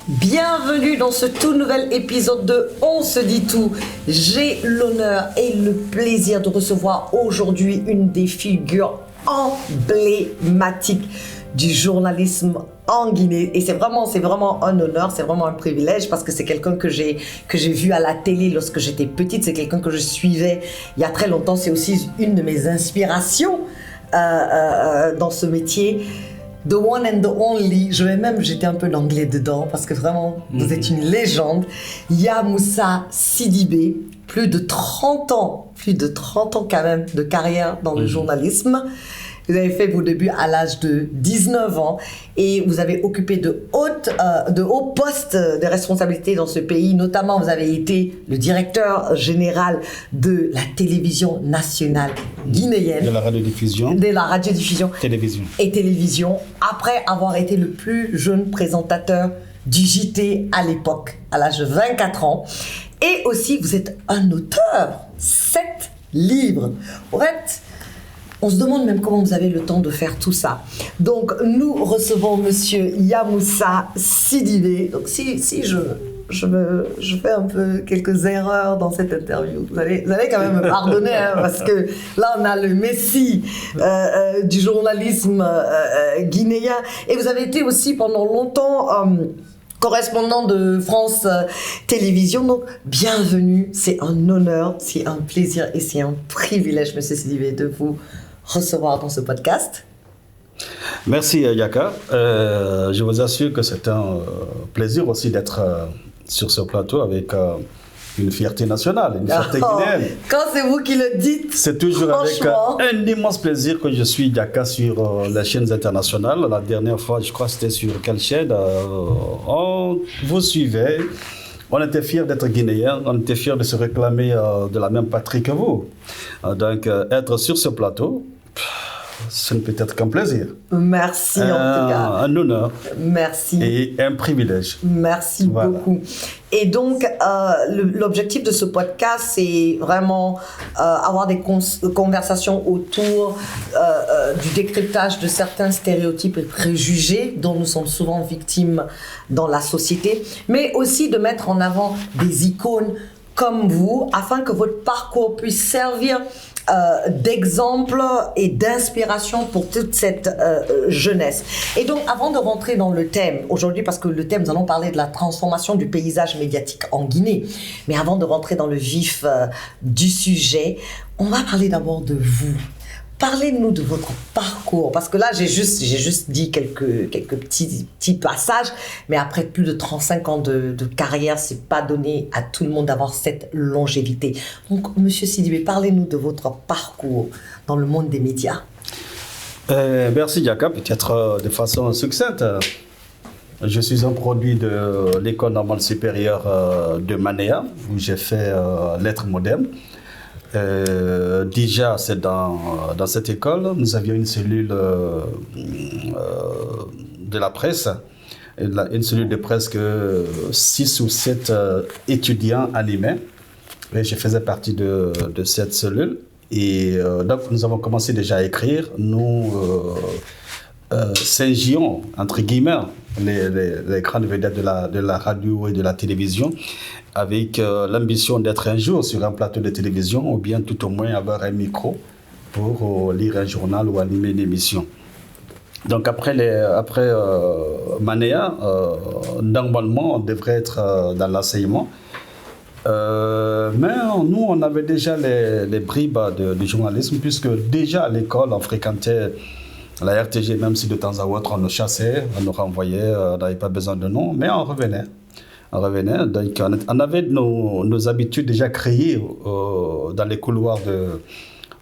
Bienvenue dans ce tout nouvel épisode de On se dit tout. J'ai l'honneur et le plaisir de recevoir aujourd'hui une des figures emblématiques du journalisme en Guinée. Et c'est vraiment un honneur, c'est vraiment un privilège parce que c'est quelqu'un que j'ai vu à la télé lorsque j'étais petite. C'est quelqu'un que je suivais il y a très longtemps. C'est aussi une de mes inspirations dans ce métier. The one and the only, je vais même jeter un peu d'anglais dedans parce que vraiment, vous êtes une légende. Yamoussa Sidibé, plus de 30 ans quand même de carrière dans le journalisme. Vous avez fait vos débuts à l'âge de 19 ans et vous avez occupé de hauts postes de responsabilité dans ce pays. Notamment, vous avez été le directeur général de la télévision nationale guinéenne. De la radiodiffusion. Télévision. Après avoir été le plus jeune présentateur du JT à l'époque, à l'âge de 24 ans. Et aussi, vous êtes un auteur. 7 livres. En fait, on se demande même comment vous avez le temps de faire tout ça. Donc, nous recevons Monsieur Yamoussa Sidibé. Donc, si je fais un peu quelques erreurs dans cette interview, vous allez quand même me pardonner, hein, parce que là, on a le messie du journalisme guinéen. Et vous avez été aussi pendant longtemps correspondant de France Télévisions. Donc, bienvenue. C'est un honneur, c'est un plaisir et c'est un privilège, Monsieur Sidibé, de vous recevoir dans ce podcast. Merci Yaka. Je vous assure que c'est un plaisir aussi d'être sur ce plateau avec une fierté nationale, une fierté guinéenne. Quand c'est vous qui le dites, c'est toujours avec un immense plaisir que je suis Yaka sur les chaînes internationales. La dernière fois, je crois que c'était sur quelle chaîne on vous suivait. On était fiers d'être guinéens, on était fiers de se réclamer de la même patrie que vous. Donc, être sur ce plateau, ce ne peut être qu'un plaisir. Merci en tout cas. Un honneur. Merci. Et un privilège. Merci beaucoup. Et donc, l'objectif de ce podcast, c'est vraiment avoir des conversations autour du décryptage de certains stéréotypes et préjugés dont nous sommes souvent victimes dans la société, mais aussi de mettre en avant des icônes comme vous, afin que votre parcours puisse servir d'exemple et d'inspiration pour toute cette jeunesse. Et donc, avant de rentrer dans le thème, aujourd'hui, parce que le thème, nous allons parler de la transformation du paysage médiatique en Guinée, mais avant de rentrer dans le vif du sujet, on va parler d'abord de vous. Parlez-nous de votre parcours, parce que là, j'ai juste dit quelques petits passages, mais après plus de 35 ans de carrière, c'est pas donné à tout le monde d'avoir cette longévité. Donc, Monsieur Sidibé, parlez-nous de votre parcours dans le monde des médias. Merci Yaka, peut-être de façon succincte. Je suis un produit de l'école normale supérieure de Manéa, où j'ai fait lettres modernes. Déjà, c'est dans cette école, nous avions une cellule de la presse, une cellule de presque 6 ou 7 étudiants animés. Et je faisais partie de cette cellule. Et donc, nous avons commencé déjà à écrire. Nous singions, entre guillemets, les grandes vedettes de la radio et de la télévision, avec l'ambition d'être un jour sur un plateau de télévision ou bien tout au moins avoir un micro pour lire un journal ou animer une émission. Donc après Manéa, normalement on devrait être dans l'enseignement. Mais nous on avait déjà les bribes du journalisme, puisque déjà à l'école on fréquentait la RTG, même si de temps à autre on nous chassait, on nous renvoyait, on n'avait pas besoin de nous, mais on revenait. Donc on avait nos habitudes déjà créées dans les couloirs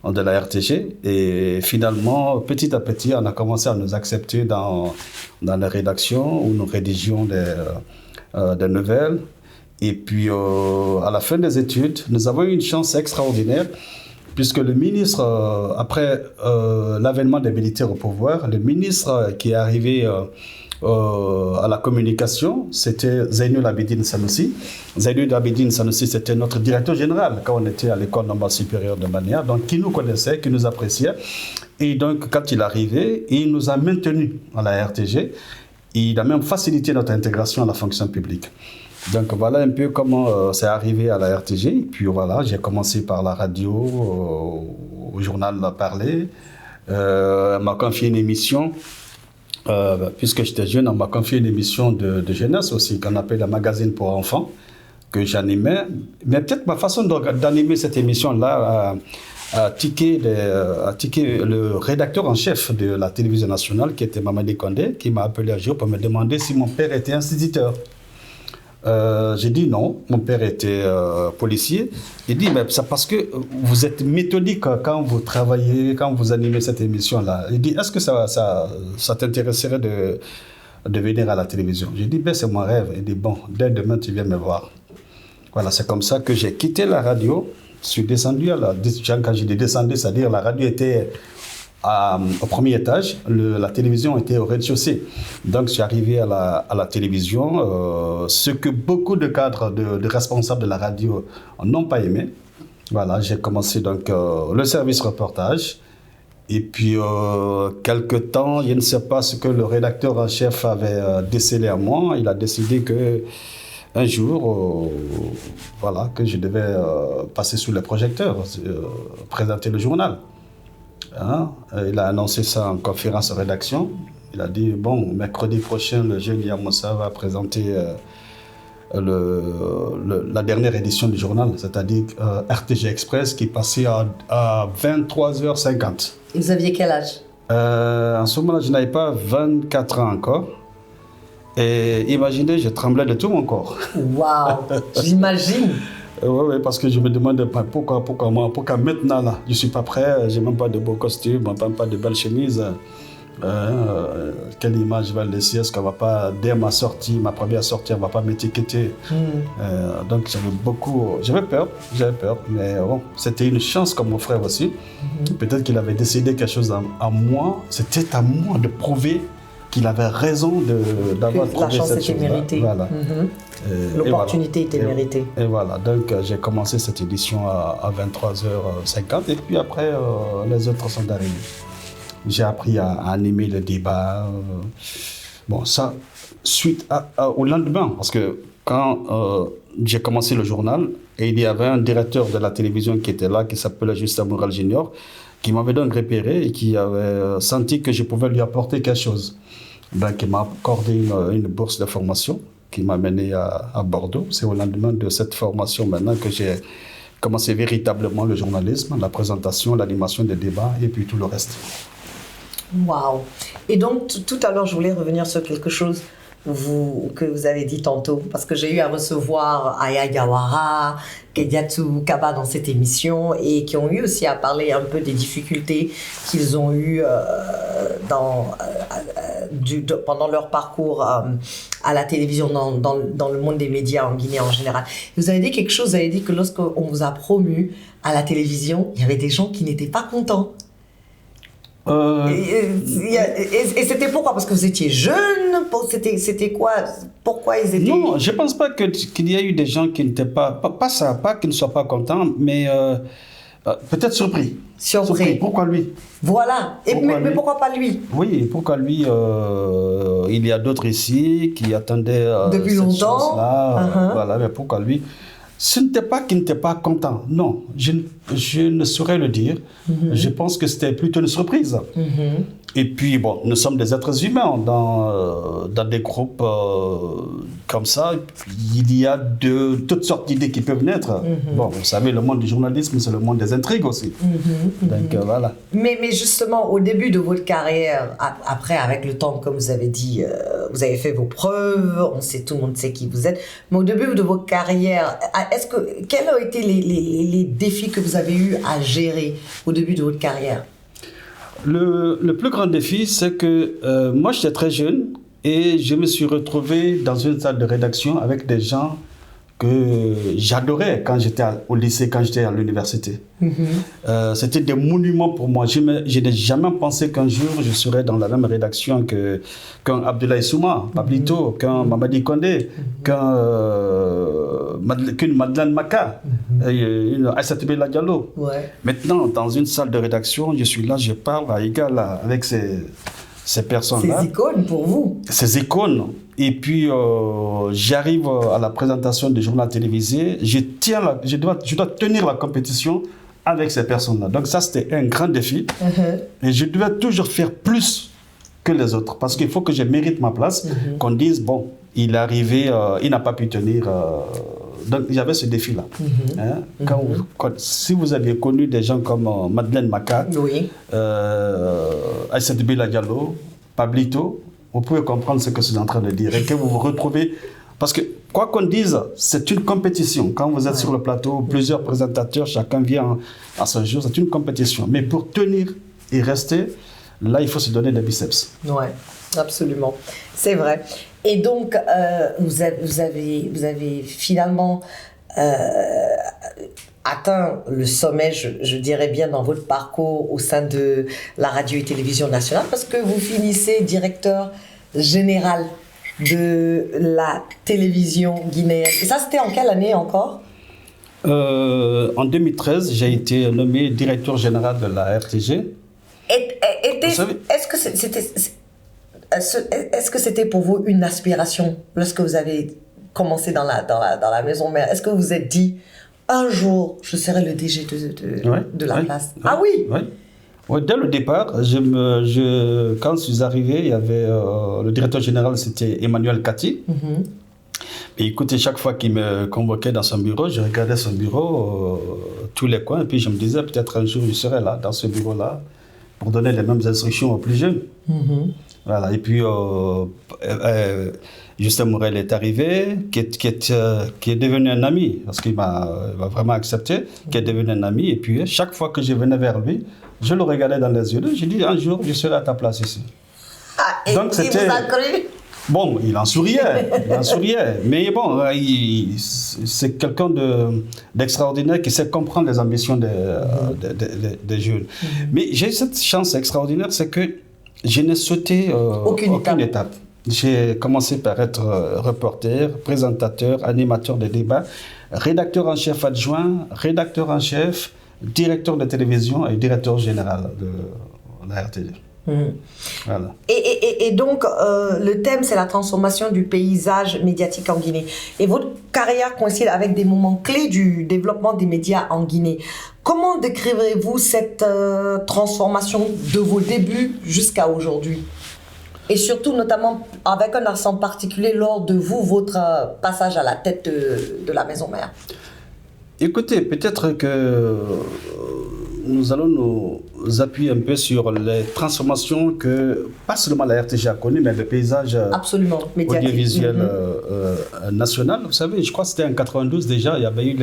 de la RTG, et finalement, petit à petit, on a commencé à nous accepter dans les rédactions où nous rédigions des nouvelles. Et puis, à la fin des études, nous avons eu une chance extraordinaire, puisque le ministre, après l'avènement des militaires au pouvoir, le ministre qui est arrivé à la communication, c'était Zeinul Abidine Sanoussi. Zeinul Abidine Sanoussi, c'était notre directeur général quand on était à l'école normale supérieure de Manéa, donc qui nous connaissait, qui nous appréciait. Et donc, quand il est arrivé, il nous a maintenus à la RTG. Il a même facilité notre intégration à la fonction publique. Donc voilà un peu comment c'est arrivé à la RTG. Et puis voilà, j'ai commencé par la radio, au journal Parler. On m'a confié une émission, puisque j'étais jeune, on m'a confié une émission de jeunesse aussi, qu'on appelle le magazine pour enfants, que j'animais. Mais peut-être ma façon d'animer cette émission-là a tiqué le rédacteur en chef de la télévision nationale, qui était Mamadi Condé, qui m'a appelé un jour pour me demander si mon père était instituteur. J'ai dit non, mon père était policier. Il dit, mais c'est parce que vous êtes méthodique quand vous travaillez, quand vous animez cette émission-là. Il dit, est-ce que ça t'intéresserait de venir à la télévision? J'ai dit, ben, c'est mon rêve. Il dit, bon, dès demain, tu viens me voir. Voilà, c'est comme ça que j'ai quitté la radio. Je suis descendu quand j'ai dit descendu, c'est-à-dire la radio était au premier étage, la télévision était au rez-de-chaussée. Donc, je suis arrivé à la télévision, ce que beaucoup de cadres, de responsables de la radio n'ont pas aimé. Voilà, j'ai commencé donc le service reportage. Et puis, quelque temps, je ne sais pas ce que le rédacteur en chef avait décelé à moi. Il a décidé que un jour, voilà, que je devais passer sous les projecteurs, présenter le journal. Hein? Il a annoncé ça en conférence de rédaction. Il a dit, bon, mercredi prochain, le jeune Yamoussa va présenter la dernière édition du journal, c'est-à-dire RTG Express, qui passait à 23h50. Et vous aviez quel âge? En ce moment-là, je n'avais pas 24 ans encore. Et imaginez, je tremblais de tout mon corps. Waouh, j'imagine. Oui, parce que je me demande pourquoi moi, pourquoi maintenant là, je ne suis pas prêt, je n'ai même pas de beaux costumes, même pas de belles chemises. Quelle image je vais laisser? Est-ce qu'on va pas, dès ma première sortie, on ne va pas m'étiqueter? Donc j'avais peur, mais bon, c'était une chance comme mon frère aussi. Peut-être qu'il avait décidé quelque chose à moi, c'était à moi de prouver qu'il avait raison d'avoir trouvé cette chose. La chance était méritée. Voilà. L'opportunité était méritée. Et voilà, donc j'ai commencé cette édition à 23h50 et puis après, les autres sont arrivés. J'ai appris à animer le débat. Bon, ça, suite au lendemain, parce que quand j'ai commencé le journal, et il y avait un directeur de la télévision qui était là, qui s'appelait Justin Moral Junior, qui m'avait donc repéré et qui avait senti que je pouvais lui apporter quelque chose. Donc, il m'a accordé une bourse de formation qui m'a mené à Bordeaux. C'est au lendemain de cette formation maintenant que j'ai commencé véritablement le journalisme, la présentation, l'animation des débats et puis tout le reste. Waouh! Et donc, tout à l'heure, je voulais revenir sur quelque chose que vous avez dit tantôt, parce que j'ai eu à recevoir Aya Gawara, Kediatou Kaba dans cette émission et qui ont eu aussi à parler un peu des difficultés qu'ils ont eues pendant leur parcours à la télévision, dans le monde des médias en Guinée en général. Vous avez dit quelque chose, vous avez dit que lorsqu'on vous a promu à la télévision, il y avait des gens qui n'étaient pas contents. Et c'était pourquoi? Parce que vous étiez jeune? C'était quoi? Pourquoi ils étaient... Non, je ne pense pas qu'il y a eu des gens qui n'étaient pas qu'ils ne soient pas contents, mais peut-être surpris. Surpris. Pourquoi lui? Voilà. Mais pourquoi pas lui? Oui, pourquoi lui? Il y a d'autres ici qui attendaient depuis cette longtemps. Chance-là. Voilà, mais pourquoi lui? Ce n'était pas qu'il n'était pas content. Non, je ne saurais le dire. Je pense que c'était plutôt une surprise. Et puis, bon, nous sommes des êtres humains dans des groupes comme ça. Il y a toutes sortes d'idées qui peuvent naître. Bon, vous savez, le monde du journalisme, c'est le monde des intrigues aussi. Donc, voilà. Mais justement, au début de votre carrière, après, avec le temps, comme vous avez dit, vous avez fait vos preuves, tout le monde sait qui vous êtes. Mais au début de votre carrière, quels ont été les défis que vous avez eu à gérer au début de votre carrière? Le plus grand défi, c'est que moi, j'étais très jeune et je me suis retrouvé dans une salle de rédaction avec des gens que j'adorais quand j'étais au lycée, quand j'étais à l'université. C'était des monuments pour moi. Je n'ai jamais pensé qu'un jour je serais dans la même rédaction qu'un Abdoulaye Souma, Pablito, qu'un Mamadi Condé, qu'une Madeleine Maka, une Aïssatou Bella Diallo. Ouais. Maintenant, dans une salle de rédaction, je suis là, je parle à égal avec ces ces personnes-là. Ces icônes pour vous. Ces icônes. Et puis, j'arrive à la présentation du journal télévisé. Je dois tenir la compétition avec ces personnes-là. Donc ça, c'était un grand défi. Et je devais toujours faire plus que les autres. Parce qu'il faut que je mérite ma place. Qu'on dise, bon, il est arrivé, il n'a pas pu tenir. Donc il y avait ce défi-là. Si vous aviez connu des gens comme Madeleine Maka, Aïssatou Bella Diallo, Pablito, vous pouvez comprendre ce que je suis en train de dire. Et que vous vous retrouvez... Parce que, quoi qu'on dise, c'est une compétition. Quand vous êtes sur le plateau, plusieurs présentateurs, chacun vient à son jour, c'est une compétition. Mais pour tenir et rester, là, il faut se donner des biceps. Oui, absolument. C'est vrai. Et donc, vous avez finalement atteint le sommet, je dirais bien, dans votre parcours au sein de la radio et télévision nationale, parce que vous finissez directeur général de la télévision guinéenne. Et ça, c'était en quelle année encore ? En 2013, j'ai été nommé directeur général de la RTG. Est-ce que c'était pour vous une aspiration lorsque vous avez commencé dans la maison mère? Est-ce que vous vous êtes dit, un jour, je serai le DG de la place? Ah oui? Oui, dès le départ, quand je suis arrivé, il y avait le directeur général, c'était Emmanuel Kati. Et écoutez, chaque fois qu'il me convoquait dans son bureau, je regardais son bureau, tous les coins, et puis je me disais, peut-être un jour, je serai là, dans ce bureau-là, pour donner les mêmes instructions aux plus jeunes. Voilà. Et puis, Justin Morel est arrivé, qui est devenu un ami, parce qu'il m'a vraiment accepté, qui est devenu un ami. Et puis, chaque fois que je venais vers lui, je le regardais dans les yeux. J'ai dit, un jour, je serai à ta place ici. Ah, et donc, c'était... il vous a cru? Bon, il en souriait, Mais bon, c'est quelqu'un d'extraordinaire qui sait comprendre les ambitions des jeunes. Mais j'ai cette chance extraordinaire, c'est que je n'ai sauté aucune étape. J'ai commencé par être reporter, présentateur, animateur de débat, rédacteur en chef adjoint, rédacteur en chef, directeur de télévision et directeur général de la RTG. Voilà. Et donc, le thème, c'est la transformation du paysage médiatique en Guinée. Et votre carrière coïncide avec des moments clés du développement des médias en Guinée. Comment décrivez-vous cette transformation de vos débuts jusqu'à aujourd'hui? Et surtout, notamment, avec un accent particulier lors de votre passage à la tête de la maison mère. Écoutez, peut-être que nous allons nous appuyer un peu sur les transformations que, pas seulement la RTG a connues, mais le paysage audiovisuel national. Vous savez, je crois que c'était en 92 déjà, il y avait eu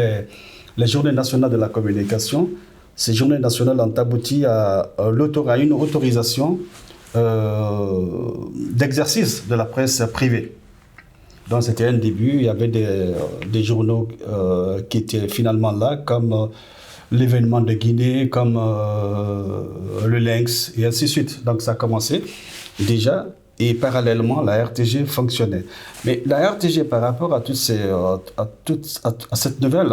les journées nationales de la communication. Ces journées nationales ont abouti à une autorisation d'exercice de la presse privée. Donc c'était un début, il y avait des journaux qui étaient finalement là, comme l'événement de Guinée, comme le Lynx, et ainsi de suite. Donc ça a commencé déjà, et parallèlement, la RTG fonctionnait. Mais la RTG, par rapport à cette nouvelle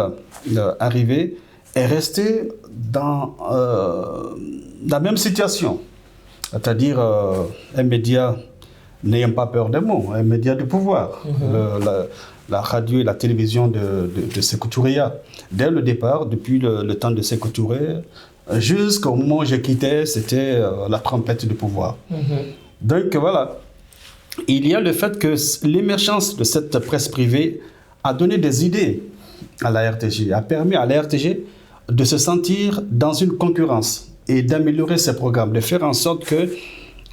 arrivée, est restée dans la même situation. C'est-à-dire un média n'ayant pas peur des mots, un média de pouvoir. La radio et la télévision de Sékou Touré. Dès le départ, depuis le temps de Sékou Touré, jusqu'au moment où j'ai quitté, c'était la trompette du pouvoir. Donc voilà, il y a le fait que l'émergence de cette presse privée a donné des idées à la RTG, a permis à la RTG de se sentir dans une concurrence et d'améliorer ses programmes, de faire en sorte que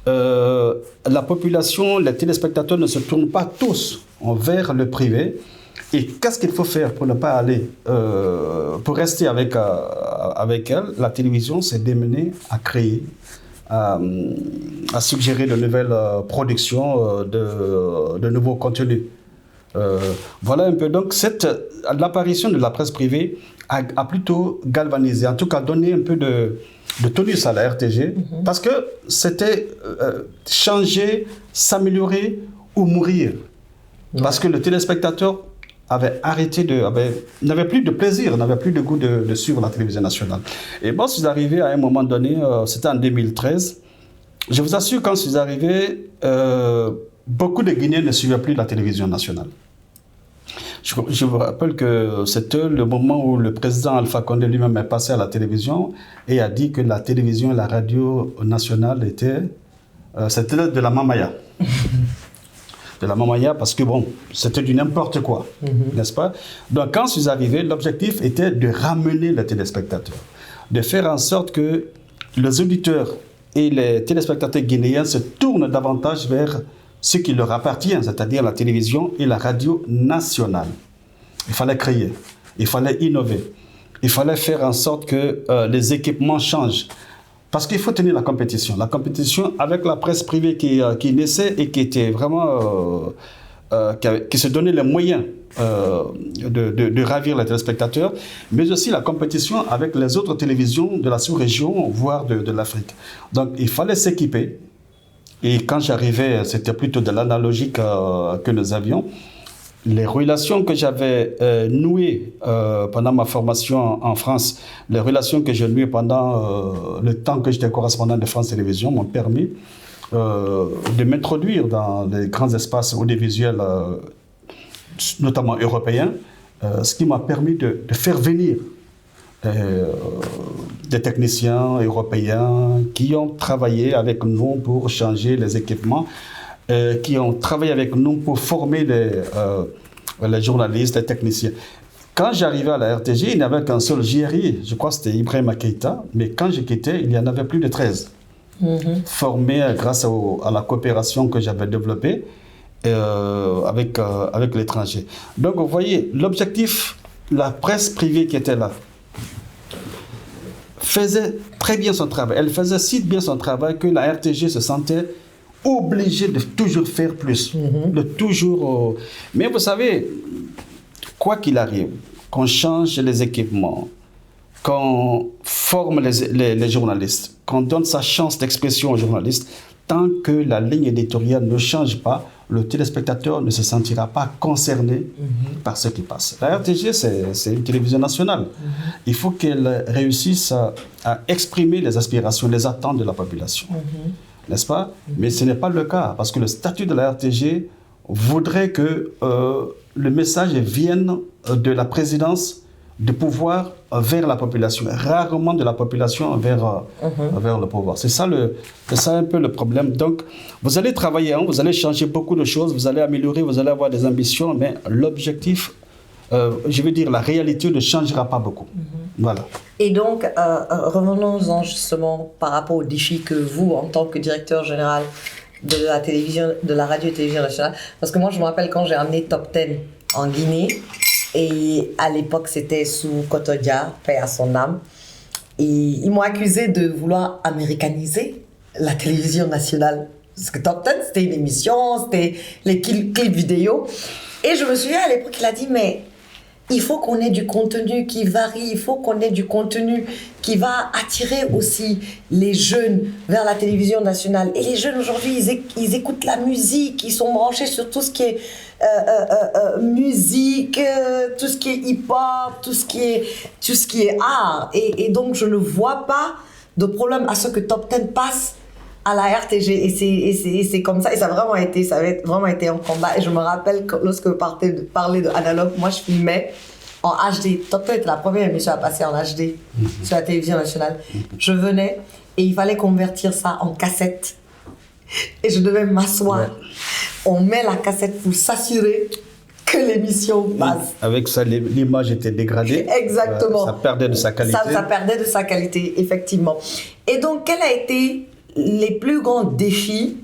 la population, les téléspectateurs ne se tournent pas tous vers le privé. Et qu'est-ce qu'il faut faire pour ne pas aller, pour rester avec elle? La télévision, c'est d'amener à créer, à suggérer de nouvelles productions, de nouveaux contenus. Voilà un peu. Donc, l'apparition de la presse privée a plutôt galvanisé, en tout cas donné un peu de tonus à la RTG, parce que c'était changer, s'améliorer ou mourir. Parce que le téléspectateur n'avait plus de plaisir, n'avait plus de goût de suivre la télévision nationale. Et bon, je suis arrivé à un moment donné, c'était en 2013, Je vous assure, quand je suis arrivé, beaucoup de Guinéens ne suivaient plus la télévision nationale. Je vous rappelle que c'était le moment où le président Alpha Condé lui-même est passé à la télévision et a dit que la télévision et la radio nationale c'était de la mamaya. De la mamaya parce que bon, c'était du n'importe quoi, n'est-ce pas? Donc quand je suis arrivé, l'objectif était de ramener les téléspectateurs, de faire en sorte que les auditeurs et les téléspectateurs guinéens se tournent davantage vers ce qui leur appartient, c'est-à-dire la télévision et la radio nationale. Il fallait créer, il fallait innover, il fallait faire en sorte que les équipements changent. Parce qu'il faut tenir la compétition. La compétition avec la presse privée qui naissait et qui était vraiment... qui se donnait les moyens de ravir les téléspectateurs, mais aussi la compétition avec les autres télévisions de la sous-région, voire de l'Afrique. Donc il fallait s'équiper. Et quand j'arrivais, c'était plutôt de l'analogique que nous avions. Les relations que j'avais nouées pendant ma formation en France, les relations que j'ai nouées pendant le temps que j'étais correspondant de France Télévisions m'ont permis de m'introduire dans les grands espaces audiovisuels, notamment européens, ce qui m'a permis de faire venir des techniciens européens qui ont travaillé avec nous pour changer les équipements, qui ont travaillé avec nous pour former les journalistes, les techniciens. Quand j'arrivais à la RTG, il n'y avait qu'un seul JRI, je crois que c'était Ibrahima Keïta, mais quand je quittais, il y en avait plus de 13. Formés grâce à la coopération que j'avais développée avec l'étranger. Donc vous voyez, l'objectif, la presse privée qui était là, faisait très bien son travail. Elle faisait si bien son travail que la RTG se sentait obligée de toujours faire plus. De toujours... Mais vous savez, quoi qu'il arrive, qu'on change les équipements, qu'on forme les journalistes, qu'on donne sa chance d'expression aux journalistes, tant que la ligne éditoriale ne change pas, le téléspectateur ne se sentira pas concerné par ce qui passe. La RTG, c'est une télévision nationale. Il faut qu'elle réussisse à exprimer les aspirations, les attentes de la population. N'est-ce pas? Mais ce n'est pas le cas, parce que le statut de la RTG voudrait que le message vienne de la présidence de pouvoir vers la population, rarement de la population vers le pouvoir. C'est ça un peu le problème. Donc, vous allez travailler, vous allez changer beaucoup de choses, vous allez améliorer, vous allez avoir des ambitions, mais l'objectif, je veux dire, la réalité ne changera pas beaucoup. Voilà. Et donc, revenons-en justement par rapport aux défis que vous, en tant que directeur général de la télévision, de la radio et télévision nationale, parce que moi, je me rappelle quand j'ai amené Top 10 en Guinée, et à l'époque, c'était sous Kotodia, paix à son âme. Et ils m'ont accusé de vouloir américaniser la télévision nationale. Parce que Top 10, c'était une émission, c'était les clips vidéo. Et je me souviens à l'époque, il a dit, mais il faut qu'on ait du contenu qui varie, il faut qu'on ait du contenu qui va attirer aussi les jeunes vers la télévision nationale. Et les jeunes aujourd'hui, ils écoutent la musique, ils sont branchés sur tout ce qui est musique, tout ce qui est hip-hop, tout ce qui est art. Et donc, je ne vois pas de problème à ce que Top 10 passe à la RTG. Et c'est comme ça. Et ça a vraiment été un combat. Et je me rappelle que lorsque vous parlez de analogue, moi, je filmais en HD. Top 10 était la première émission à passer en HD sur la télévision nationale. Je venais et il fallait convertir ça en cassette. Et je devais m'asseoir. Ouais. On met la cassette pour s'assurer que l'émission passe. Avec ça, l'image était dégradée. Exactement. Ça perdait de sa qualité. Ça perdait de sa qualité, effectivement. Et donc, quels ont été les plus grands défis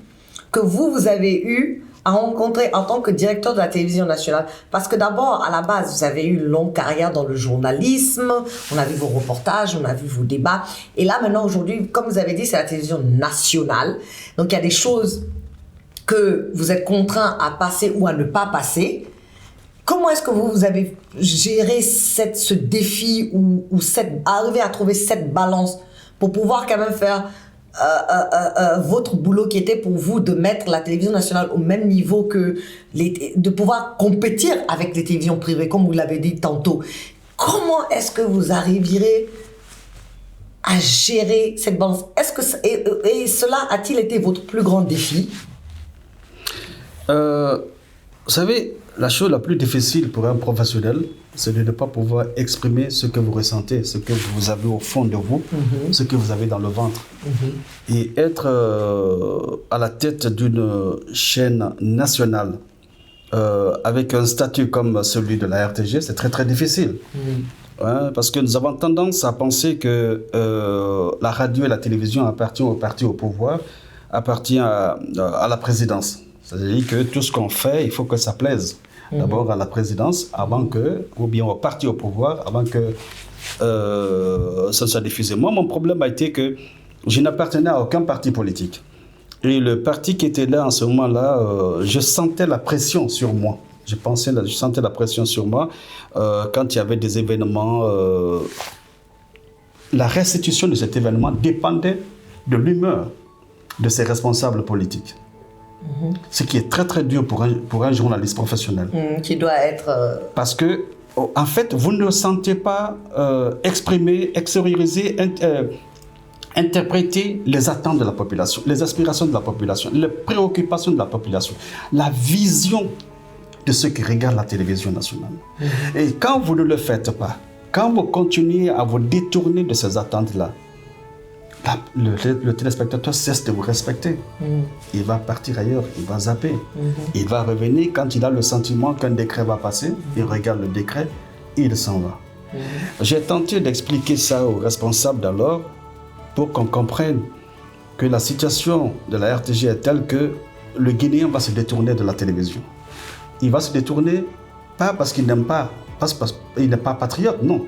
que vous avez eu à rencontrer en tant que directeur de la télévision nationale? Parce que d'abord, à la base, vous avez eu une longue carrière dans le journalisme, on a vu vos reportages, on a vu vos débats. Et là, maintenant, aujourd'hui, comme vous avez dit, c'est la télévision nationale. Donc, il y a des choses que vous êtes contraint à passer ou à ne pas passer. Comment est-ce que vous avez géré ce défi ou arriver à trouver cette balance pour pouvoir quand même faire votre boulot qui était pour vous de mettre la télévision nationale au même niveau que de pouvoir compétir avec les télévisions privées, comme vous l'avez dit tantôt. Comment est-ce que vous arriverez à gérer cette balance? Est-ce que et cela a-t-il été votre plus grand défi? Vous savez, la chose la plus difficile pour un professionnel, c'est de ne pas pouvoir exprimer ce que vous ressentez, ce que vous avez au fond de vous, ce que vous avez dans le ventre. Et être à la tête d'une chaîne nationale avec un statut comme celui de la RTG, c'est très très difficile. Ouais, parce que nous avons tendance à penser que la radio et la télévision appartiennent au parti au pouvoir, appartiennent à la présidence. C'est-à-dire que tout ce qu'on fait, il faut que ça plaise d'abord à la présidence, ou bien au parti au pouvoir, avant que ça soit diffusé. Moi, mon problème a été que je n'appartenais à aucun parti politique. Et le parti qui était là en ce moment-là, je sentais la pression sur moi. Je sentais la pression sur moi quand il y avait des événements. La restitution de cet événement dépendait de l'humeur de ces responsables politiques. Ce qui est très très dur pour un journaliste professionnel. Qui doit être... Parce que, en fait, vous ne sentez pas exprimer, extérioriser, interpréter les attentes de la population, les aspirations de la population, les préoccupations de la population, la vision de ceux qui regardent la télévision nationale. Et quand vous ne le faites pas, quand vous continuez à vous détourner de ces attentes-là, le téléspectateur cesse de vous respecter. Il va partir ailleurs, il va zapper. Il va revenir quand il a le sentiment qu'un décret va passer, il regarde le décret et il s'en va. J'ai tenté d'expliquer ça aux responsables d'alors pour qu'on comprenne que la situation de la RTG est telle que le Guinéen va se détourner de la télévision. Il va se détourner, pas parce qu'il n'aime pas, parce qu'il n'est pas patriote, non.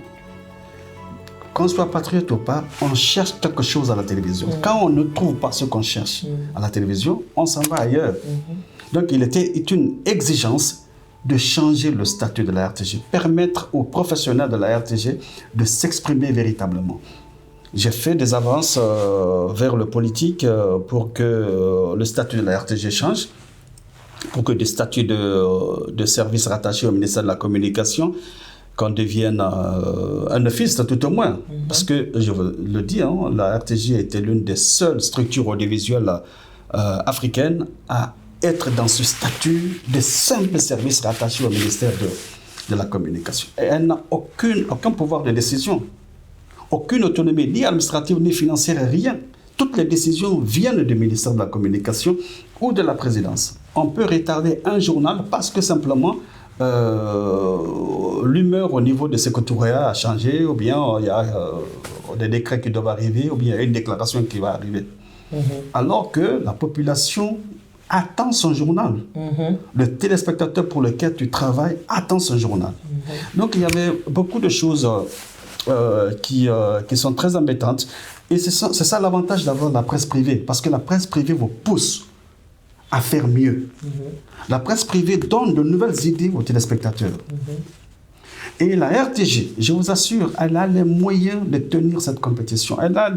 Qu'on soit patriote ou pas, on cherche quelque chose à la télévision. Quand on ne trouve pas ce qu'on cherche à la télévision, on s'en va ailleurs. Donc il était une exigence de changer le statut de la RTG, permettre aux professionnels de la RTG de s'exprimer véritablement. J'ai fait des avances vers le politique pour que le statut de la RTG change, pour que des statuts de services rattachés au ministère de la Communication qu'on devienne un office, tout au moins. Parce que, je le dis, la RTG était l'une des seules structures audiovisuelles africaines à être dans ce statut de simple service rattaché au ministère de la Communication. Et elle n'a aucun pouvoir de décision, aucune autonomie, ni administrative, ni financière, rien. Toutes les décisions viennent du ministère de la Communication ou de la présidence. On peut retarder un journal parce que simplement l'humeur au niveau de secrétariat a changé, ou bien il y a des décrets qui doivent arriver, ou bien il y a une déclaration qui va arriver. Alors que la population attend son journal. Le téléspectateur pour lequel tu travailles attend son journal. Donc il y avait beaucoup de choses qui sont très embêtantes. Et c'est ça l'avantage d'avoir la presse privée, parce que la presse privée vous pousse à faire mieux. La presse privée donne de nouvelles idées aux téléspectateurs. Et la RTG, je vous assure, elle a les moyens de tenir cette compétition. Elle a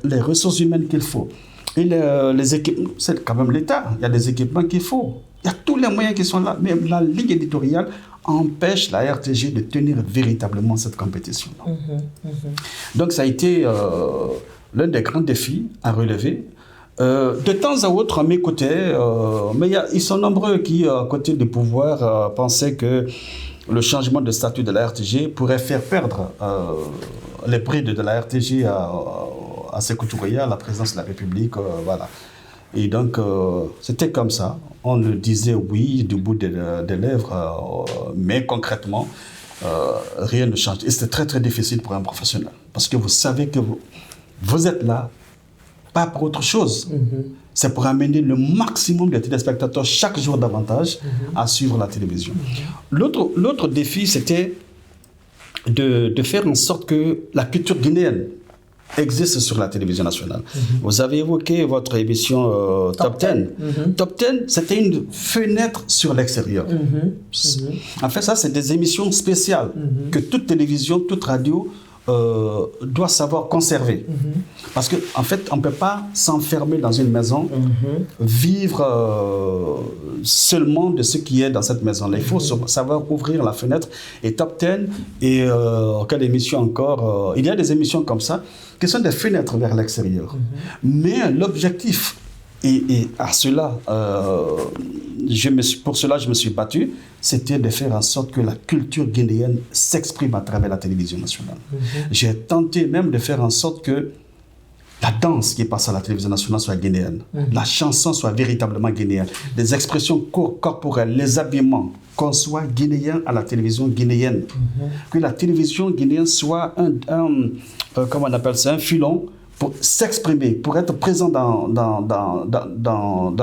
les ressources humaines qu'il faut. Et les équipements, c'est quand même l'État. Il y a des équipements qu'il faut. Il y a tous les moyens qui sont là. Mais la ligne éditoriale empêche la RTG de tenir véritablement cette compétition. Donc ça a été l'un des grands défis à relever. De temps à autre, on m'écoutait, mais ils sont nombreux qui, à côté du pouvoir, pensaient que le changement de statut de la RTG pourrait faire perdre les brides de la RTG à Sékou Touré, à la présidence de la République, voilà. Et donc, c'était comme ça. On le disait oui du bout des lèvres, mais concrètement, rien ne change. Et c'était très très difficile pour un professionnel, parce que vous savez que vous êtes là, pas pour autre chose. C'est pour amener le maximum de téléspectateurs chaque jour davantage à suivre la télévision. L'autre défi, c'était de faire en sorte que la culture guinéenne existe sur la télévision nationale. Vous avez évoqué votre émission Top 10. Top 10, c'était une fenêtre sur l'extérieur. En fait, ça, c'est des émissions spéciales que toute télévision, toute radio doit savoir conserver. Parce qu'en en fait, on ne peut pas s'enfermer dans une maison, vivre seulement de ce qui est dans cette maison-là. Il faut savoir ouvrir la fenêtre. Et Top 10, et quelle émission encore il y a des émissions comme ça, qui sont des fenêtres vers l'extérieur. Mais l'objectif, et à cela, pour cela, je me suis battu, c'était de faire en sorte que la culture guinéenne s'exprime à travers la télévision nationale. J'ai tenté même de faire en sorte que la danse qui passe à la télévision nationale soit guinéenne, la chanson soit véritablement guinéenne, les expressions corporelles, les habillements, qu'on soit guinéen à la télévision guinéenne, que la télévision guinéenne soit comment on appelle ça, un filon pour s'exprimer, pour être présent dans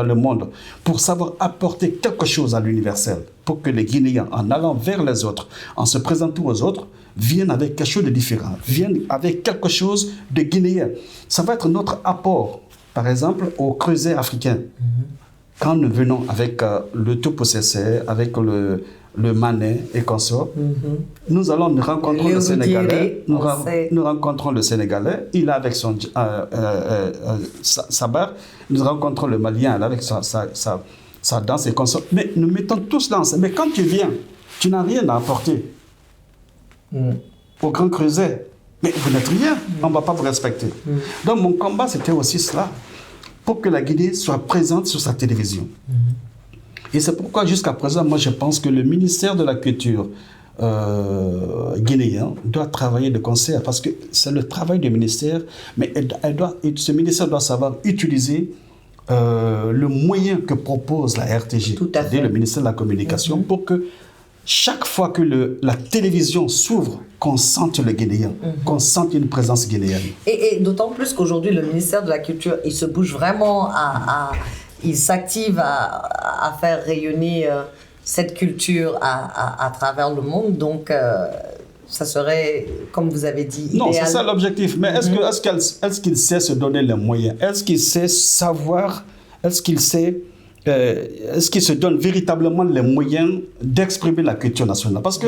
le monde, pour savoir apporter quelque chose à l'universel, pour que les Guinéens, en allant vers les autres, en se présentant aux autres, viennent avec quelque chose de différent, viennent avec quelque chose de guinéen. Ça va être notre apport, par exemple, au creuset africain. Quand nous venons avec le tout-possessé, avec le Mané et consorts, nous allons nous rencontrer le Sénégalais. Nous rencontrons le Sénégalais, il est avec sa barre. Nous rencontrons le Malien, il est avec sa danse et consorts. Mais nous mettons tous danse. Mais quand tu viens, tu n'as rien à apporter au Grand Creuset. Mais vous n'êtes rien, on ne va pas vous respecter. Donc mon combat, c'était aussi cela, pour que la Guinée soit présente sur sa télévision. Et c'est pourquoi jusqu'à présent, moi je pense que le ministère de la Culture guinéen doit travailler de concert, parce que c'est le travail du ministère, mais ce ministère doit savoir utiliser le moyen que propose la RTG, c'est-à-dire le ministère de la Communication, pour que chaque fois que la télévision s'ouvre, qu'on sente le Guinéen, qu'on sente une présence guinéenne. Et d'autant plus qu'aujourd'hui, le ministère de la Culture, il se bouge vraiment il s'active à faire rayonner cette culture à travers le monde. Donc, ça serait, comme vous avez dit, idéal. Non, c'est ça l'objectif. Mais est-ce qu'il sait se donner les moyens? Est-ce qu'il sait savoir? Est-ce qu'il se donne véritablement les moyens d'exprimer la culture nationale? Parce que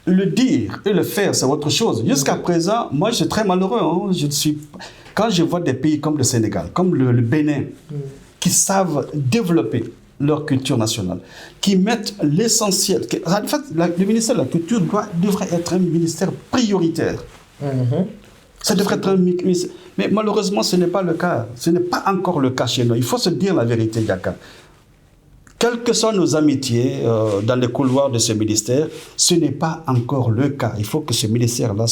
le dire et le faire, c'est autre chose. Jusqu'à présent, moi, je suis très malheureux. Quand je vois des pays comme le Sénégal, comme le Bénin, qui savent développer leur culture nationale, qui mettent l'essentiel. En fait, le ministère de la Culture devrait être un ministère prioritaire. Ça devrait être un ministère. Mais malheureusement, ce n'est pas le cas. Ce n'est pas encore le cas chez nous. Il faut se dire la vérité, Yaka. Quelles que soient nos amitiés dans les couloirs de ce ministère, ce n'est pas encore le cas. Il faut que ce ministère-là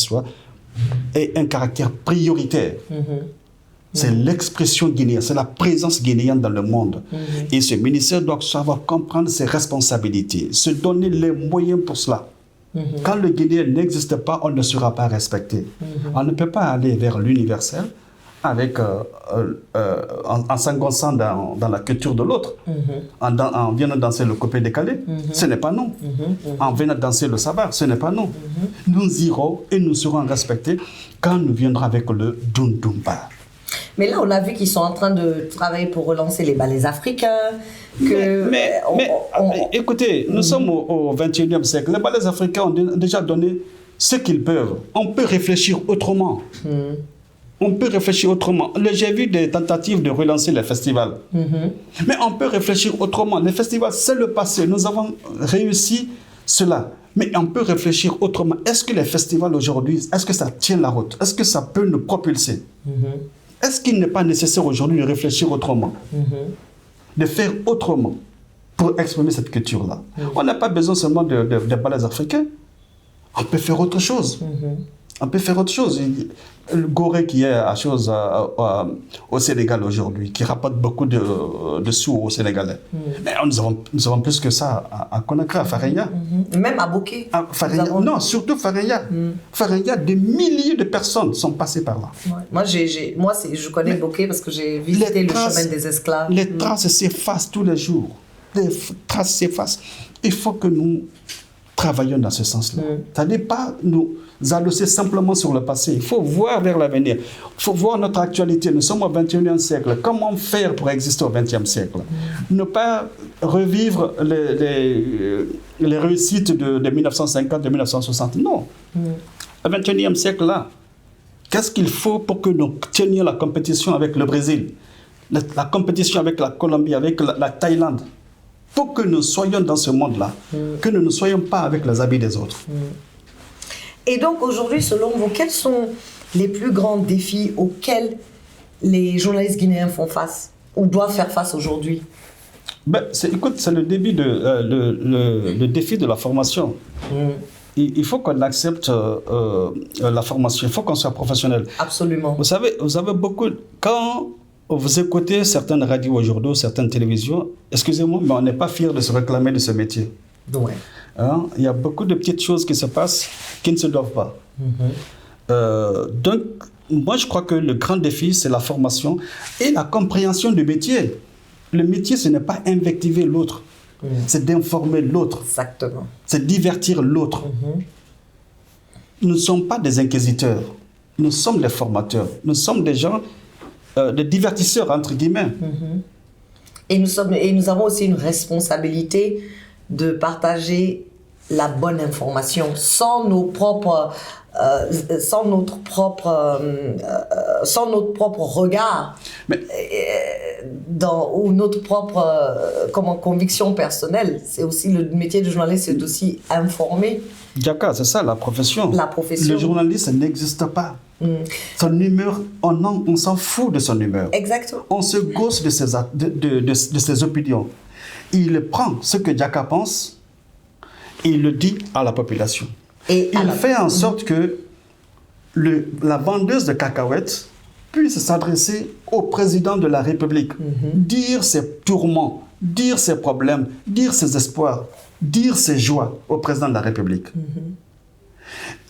ait un caractère prioritaire. C'est l'expression guinéenne, c'est la présence guinéenne dans le monde. Et ce ministère doit savoir comprendre ses responsabilités, se donner les moyens pour cela. Quand le Guinéen n'existe pas, on ne sera pas respecté. On ne peut pas aller vers l'universel en s'engonçant dans la culture de l'autre, en venant danser le copé décalé. Ce n'est pas nous. En venant danser le sabar, ce n'est pas nous. Nous irons et nous serons respectés quand nous viendrons avec le Dundumba. Mais là, on a vu qu'ils sont en train de travailler pour relancer les ballets africains. Écoutez, nous sommes au XXIe siècle. Les ballets africains ont déjà donné ce qu'ils peuvent. On peut réfléchir autrement. On peut réfléchir autrement. J'ai vu des tentatives de relancer les festivals. Mais on peut réfléchir autrement. Les festivals, c'est le passé. Nous avons réussi cela. Mais on peut réfléchir autrement. Est-ce que les festivals aujourd'hui, est-ce que ça tient la route? Est-ce que ça peut nous propulser? Est-ce qu'il n'est pas nécessaire aujourd'hui de réfléchir autrement? De faire autrement pour exprimer cette culture-là? On n'a pas besoin seulement de ballets africains. On peut faire autre chose. On peut faire autre chose. Le Gorée qui est au Sénégal aujourd'hui, qui rapporte beaucoup de sous aux Sénégalais. Mais nous avons plus que ça à Conakry, à Faraya. Même à Bouquet. Non, surtout Faraya. Faraya, des milliers de personnes sont passées par là. Moi, je connais Bouquet parce que j'ai visité le chemin des esclaves. Les traces s'effacent tous les jours. Les traces s'effacent. Il faut que nous travaillons dans ce sens-là. C'est-à-dire pas nous adosser simplement sur le passé. Il faut voir vers l'avenir. Il faut voir notre actualité. Nous sommes au XXIe siècle. Comment faire pour exister au XXe siècle? Ne pas revivre les réussites de 1950, de 1960. Non. Le XXIe siècle, là, Qu'est-ce qu'il faut pour que nous tenions la compétition avec le Brésil, la compétition avec la Colombie, avec la Thaïlande? Pour que nous soyons dans ce monde-là, que nous ne soyons pas avec les habits des autres. Et donc aujourd'hui, selon vous, quels sont les plus grands défis auxquels les journalistes guinéens font face ou doivent faire face aujourd'hui? Écoute, c'est le défi de la formation. Il faut qu'on accepte la formation, il faut qu'on soit professionnel. Absolument. Vous savez beaucoup... Quand vous écoutez certaines radios aujourd'hui, certaines télévisions, excusez-moi, mais on n'est pas fiers de se réclamer de ce métier. Ouais. Hein? Il y a beaucoup de petites choses qui se passent qui ne se doivent pas. Donc, moi, je crois que le grand défi, c'est la formation et la compréhension du métier. Le métier, ce n'est pas invectiver l'autre, c'est d'informer l'autre. Exactement. C'est divertir l'autre. Nous ne sommes pas des inquisiteurs, nous sommes des formateurs, nous sommes des gens, des divertisseurs, entre guillemets. Et nous avons aussi une responsabilité de partager la bonne information sans notre propre regard ou notre propre conviction personnelle. C'est aussi le métier de journaliste, c'est aussi informer. Jaka, c'est ça la profession. La profession. Le journaliste n'existe pas. Son humeur, on s'en fout de son humeur. Exactement. On se gosse de ses opinions. Il prend ce que Jaka pense et il le dit à la population. Et il fait en sorte que la vendeuse de cacahuètes puisse s'adresser au président de la République, dire ses tourments, dire ses problèmes, dire ses espoirs, dire ses joies au président de la République.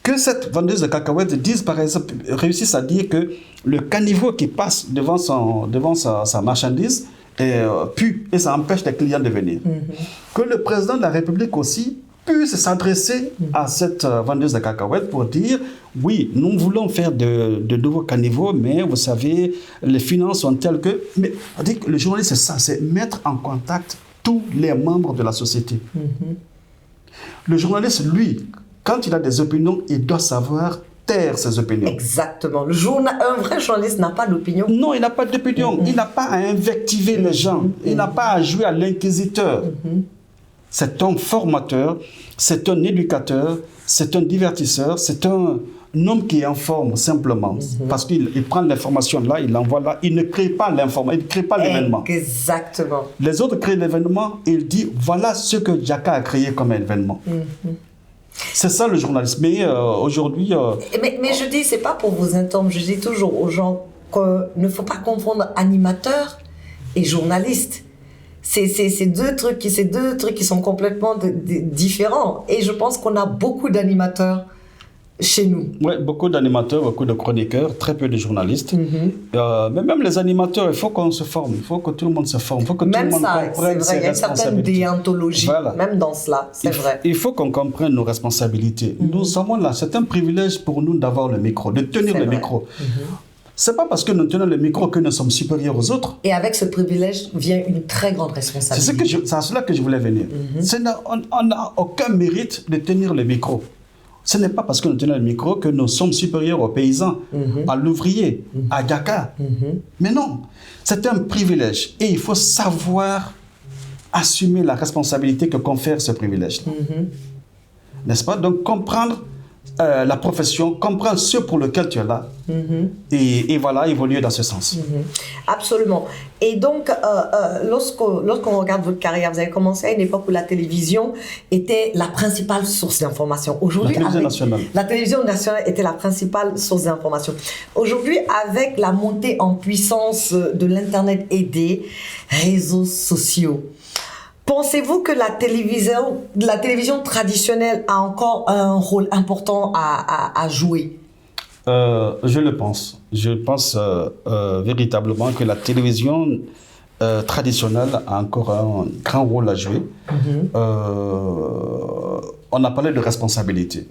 Que cette vendeuse de cacahuètes dise, par exemple, réussisse à dire que le caniveau qui passe devant sa marchandise pue et ça empêche les clients de venir. Que le président de la République aussi puisse s'adresser à cette vendeuse de cacahuètes pour dire oui, nous voulons faire de nouveaux caniveaux, mais vous savez, les finances sont telles que... Mais on dit que le journaliste, c'est ça, c'est mettre en contact tous les membres de la société. Le journaliste, lui, quand il a des opinions, il doit savoir taire ses opinions. Exactement. Un vrai journaliste n'a pas d'opinion. Non, il n'a pas d'opinion. Il n'a pas à invectiver les gens. Il n'a pas à jouer à l'inquisiteur. C'est un formateur, c'est un éducateur, c'est un divertisseur, c'est un homme qui informe simplement. Parce qu'il prend l'information là, il l'envoie là, il ne crée pas l'information, il ne crée pas l'événement. Exactement. Les autres créent l'événement et il dit voilà ce que Jaka a créé comme événement. C'est ça le journalisme. Mais aujourd'hui... Mais je dis, c'est pas pour vous interrompre, je dis toujours aux gens qu'il ne faut pas confondre animateur et journaliste. C'est deux trucs qui sont complètement différents. Et je pense qu'on a beaucoup d'animateurs chez nous. Oui, beaucoup d'animateurs, beaucoup de chroniqueurs, très peu de journalistes. Mais même les animateurs, il faut qu'on se forme, il faut que tout le monde se forme, il faut que tout le monde comprenne ses responsabilités. Il y a une certaine déontologie, même dans cela, c'est vrai. Il faut qu'on comprenne nos responsabilités. Nous avons là, c'est un privilège pour nous d'avoir le micro, de tenir le micro. C'est pas parce que nous tenons le micro que nous sommes supérieurs aux autres. Et avec ce privilège vient une très grande responsabilité. C'est à cela que je voulais venir. On n'a aucun mérite de tenir le micro. Ce n'est pas parce que nous tenons le micro que nous sommes supérieurs aux paysans, à l'ouvrier, à Jaka. Mais non, c'est un privilège. Et il faut savoir assumer la responsabilité que confère ce privilège. N'est-ce pas? Donc comprendre la profession, comprendre ce pour lequel tu es là, et voilà, évoluer dans ce sens. Absolument. Et donc, lorsqu'on regarde votre carrière, vous avez commencé à une époque où la télévision était la principale source d'information. Aujourd'hui, la télévision nationale était la principale source d'information. Aujourd'hui, avec la montée en puissance de l'Internet et des réseaux sociaux, pensez-vous que la télévision traditionnelle a encore un rôle important à jouer? Je le pense. Je pense véritablement que la télévision traditionnelle a encore un grand rôle à jouer. On a parlé de responsabilité,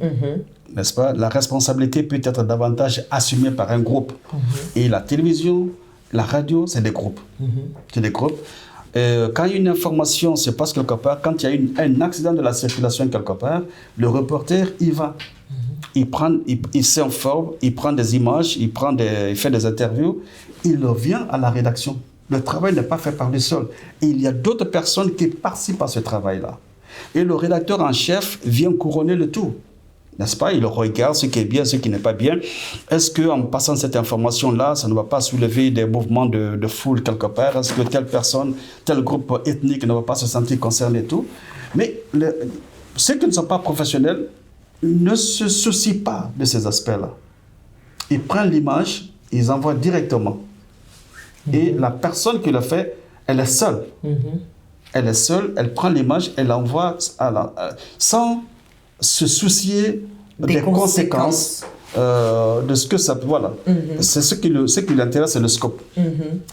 n'est-ce pas? La responsabilité peut être davantage assumée par un groupe. Et la télévision, la radio, c'est des groupes. C'est des groupes. Quand il y a une information se passe quelque part, quand il y a un accident de la circulation quelque part, le reporter y va. il s'informe, il prend des images, il fait des interviews, il revient à la rédaction. Le travail n'est pas fait par lui seul. Et il y a d'autres personnes qui participent à ce travail-là. Et le rédacteur en chef vient couronner le tout. N'est-ce pas? Il regarde ce qui est bien, ce qui n'est pas bien. Est-ce qu'en passant cette information-là, ça ne va pas soulever des mouvements de foule quelque part? Est-ce que telle personne, tel groupe ethnique ne va pas se sentir concerné et tout? Mais ceux qui ne sont pas professionnels ne se soucient pas de ces aspects-là. Ils prennent l'image, ils envoient directement. Et la personne qui le fait, elle est seule. Elle est seule, elle prend l'image, elle l'envoie sans se soucier des conséquences de ce que ça... Voilà. C'est ce qui l'intéresse, c'est le scoop.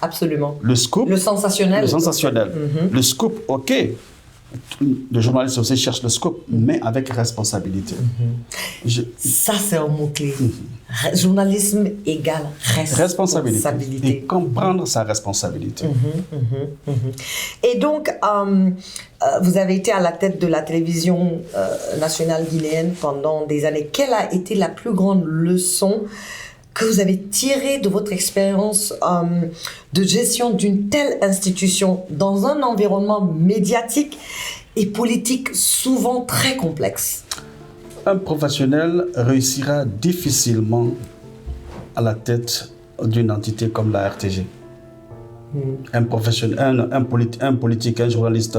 Absolument. Le scoop. Le sensationnel. Le sensationnel. Le scoop, OK. Le journaliste aussi cherche le scoop, mais avec responsabilité. Ça, c'est un mot-clé. Journalisme égale responsabilité. Et comprendre sa responsabilité. Et donc, vous avez été à la tête de la télévision nationale guinéenne pendant des années. Quelle a été la plus grande leçon que vous avez tirée de votre expérience de gestion d'une telle institution dans un environnement médiatique et politique souvent très complexe? Un professionnel réussira difficilement à la tête d'une entité comme la RTG. Un professionnel, un politique, un journaliste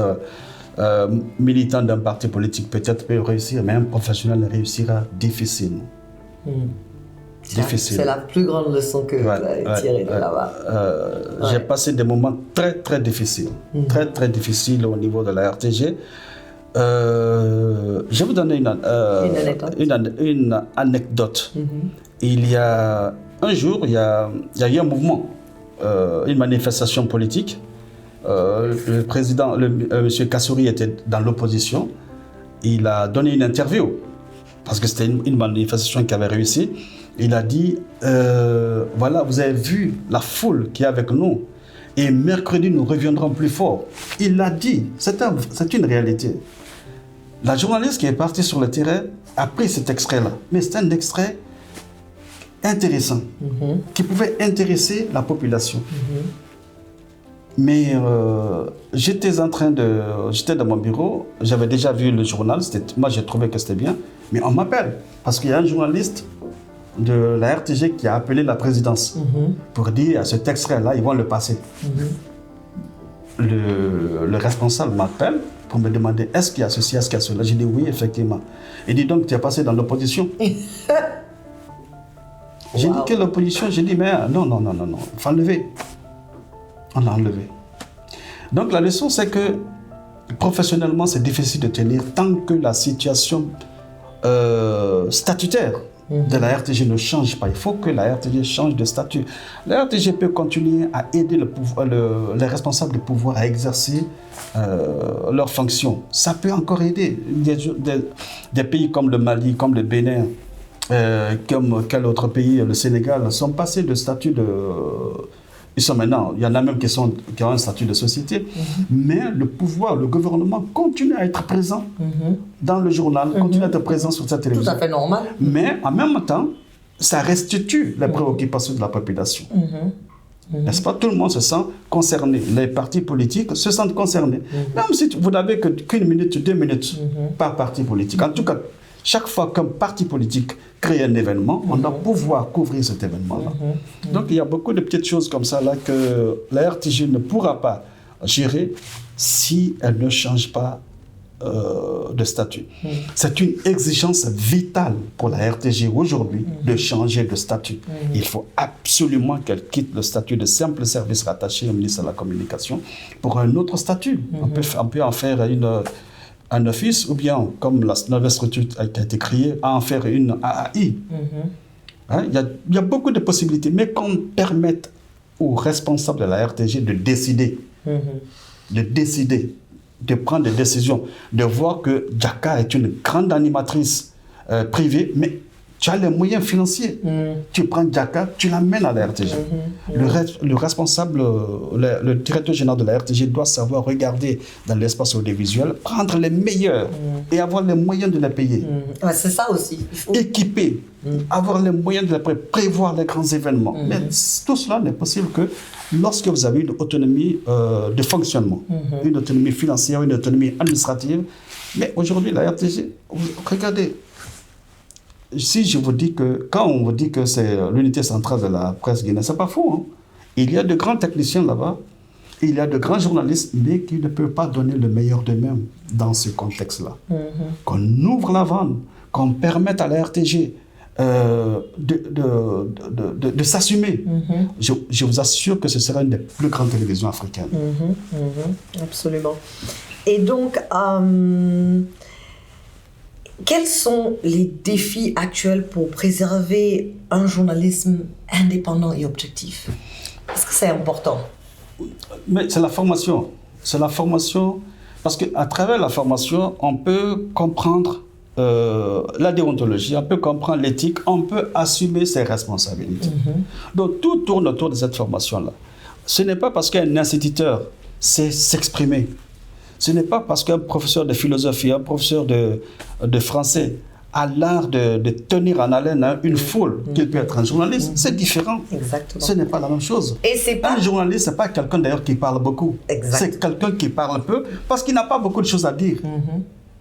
militant d'un parti politique peut-être peut réussir, mais un professionnel réussira difficilement. Difficile. C'est la plus grande leçon que vous avez tirée de là-bas. J'ai passé des moments très, très difficiles. Très, très difficiles au niveau de la RTG. Je vais vous donner une anecdote. Il y a un jour, il y a eu un mouvement, une manifestation politique. Le président, M. Kassouri, était dans l'opposition. Il a donné une interview, parce que c'était une manifestation qui avait réussi. Il a dit, voilà, vous avez vu la foule qui est avec nous, et mercredi, nous reviendrons plus fort. Il l'a dit, c'est une réalité. La journaliste qui est partie sur le terrain a pris cet extrait-là, mais c'est un extrait intéressant, qui pouvait intéresser la population. Mais j'étais dans mon bureau, j'avais déjà vu le journal, moi j'ai trouvé que c'était bien, mais on m'appelle, parce qu'il y a un journaliste de la RTG qui a appelé la présidence pour dire à cet extrait-là, ils vont le passer. Le responsable m'appelle pour me demander est-ce qu'il y a ceci, est-ce qu'il y a cela. J'ai dit oui, effectivement. Il dit donc tu es passé dans l'opposition. J'ai dit quelle opposition? J'ai dit mais non, il faut enlever. On l'a enlevé. Donc la leçon c'est que professionnellement c'est difficile de tenir tant que la situation statutaire de la RTG ne change pas. Il faut que la RTG change de statut. La RTG peut continuer à aider les responsables de pouvoir à exercer leurs fonctions. Ça peut encore aider. Des pays comme le Mali, comme le Bénin, comme quel autre pays, le Sénégal, sont passés de statut de... Ils sont maintenant, il y en a même qui ont un statut de société, mais le pouvoir, le gouvernement continue à être présent dans le journal, continue à être présent sur sa télévision. Tout à fait normal. Mais en même temps, ça restitue les préoccupations de la population. N'est-ce pas? Tout le monde se sent concerné. Les partis politiques se sentent concernés. Même si vous n'avez qu'une minute, 2 minutes par parti politique. En tout cas, chaque fois qu'un parti politique crée un événement, on doit pouvoir couvrir cet événement-là. Donc il y a beaucoup de petites choses comme ça là que la RTG ne pourra pas gérer si elle ne change pas de statut. C'est une exigence vitale pour la RTG aujourd'hui de changer de statut. Il faut absolument qu'elle quitte le statut de simple service rattaché au ministre de la Communication pour un autre statut. On peut en faire un office, ou bien, comme la nouvelle structure qui a été créée, à en faire une AAI. Il y a beaucoup de possibilités, mais qu'on permette aux responsables de la RTG de décider, de prendre des décisions, de voir que Djaka est une grande animatrice privée, mais tu as les moyens financiers. Tu prends Diaka, tu l'amènes à la RTG. Le responsable, le directeur général de la RTG doit savoir regarder dans l'espace audiovisuel, prendre les meilleurs et avoir les moyens de les payer. Ouais, c'est ça aussi. Équiper, avoir les moyens de les payer, prévoir les grands événements. Mais tout cela n'est possible que lorsque vous avez une autonomie de fonctionnement, une autonomie financière, une autonomie administrative. Mais aujourd'hui, la RTG, regardez, si je vous dis que, quand on vous dit que c'est l'unité centrale de la presse guinéenne, c'est pas faux. Hein? Il y a de grands techniciens là-bas, il y a de grands journalistes, mais qui ne peuvent pas donner le meilleur d'eux-mêmes dans ce contexte-là. Qu'on ouvre la vanne, qu'on permette à la RTG de s'assumer. Je vous assure que ce sera une des plus grandes télévisions africaines. Absolument. Et donc, quels sont les défis actuels pour préserver un journalisme indépendant et objectif? Est-ce que c'est important? Mais c'est la formation. C'est la formation, parce qu'à travers la formation, on peut comprendre la déontologie, on peut comprendre l'éthique, on peut assumer ses responsabilités. Donc tout tourne autour de cette formation-là. Ce n'est pas parce qu'un instituteur sait s'exprimer, ce n'est pas parce qu'un professeur de philosophie, un professeur de français a l'art de tenir en haleine une foule qu'il peut être un journaliste. C'est différent. Exactement. Ce n'est pas la même chose. Et c'est pas... Un journaliste, ce n'est pas quelqu'un d'ailleurs qui parle beaucoup. C'est quelqu'un qui parle peu parce qu'il n'a pas beaucoup de choses à dire.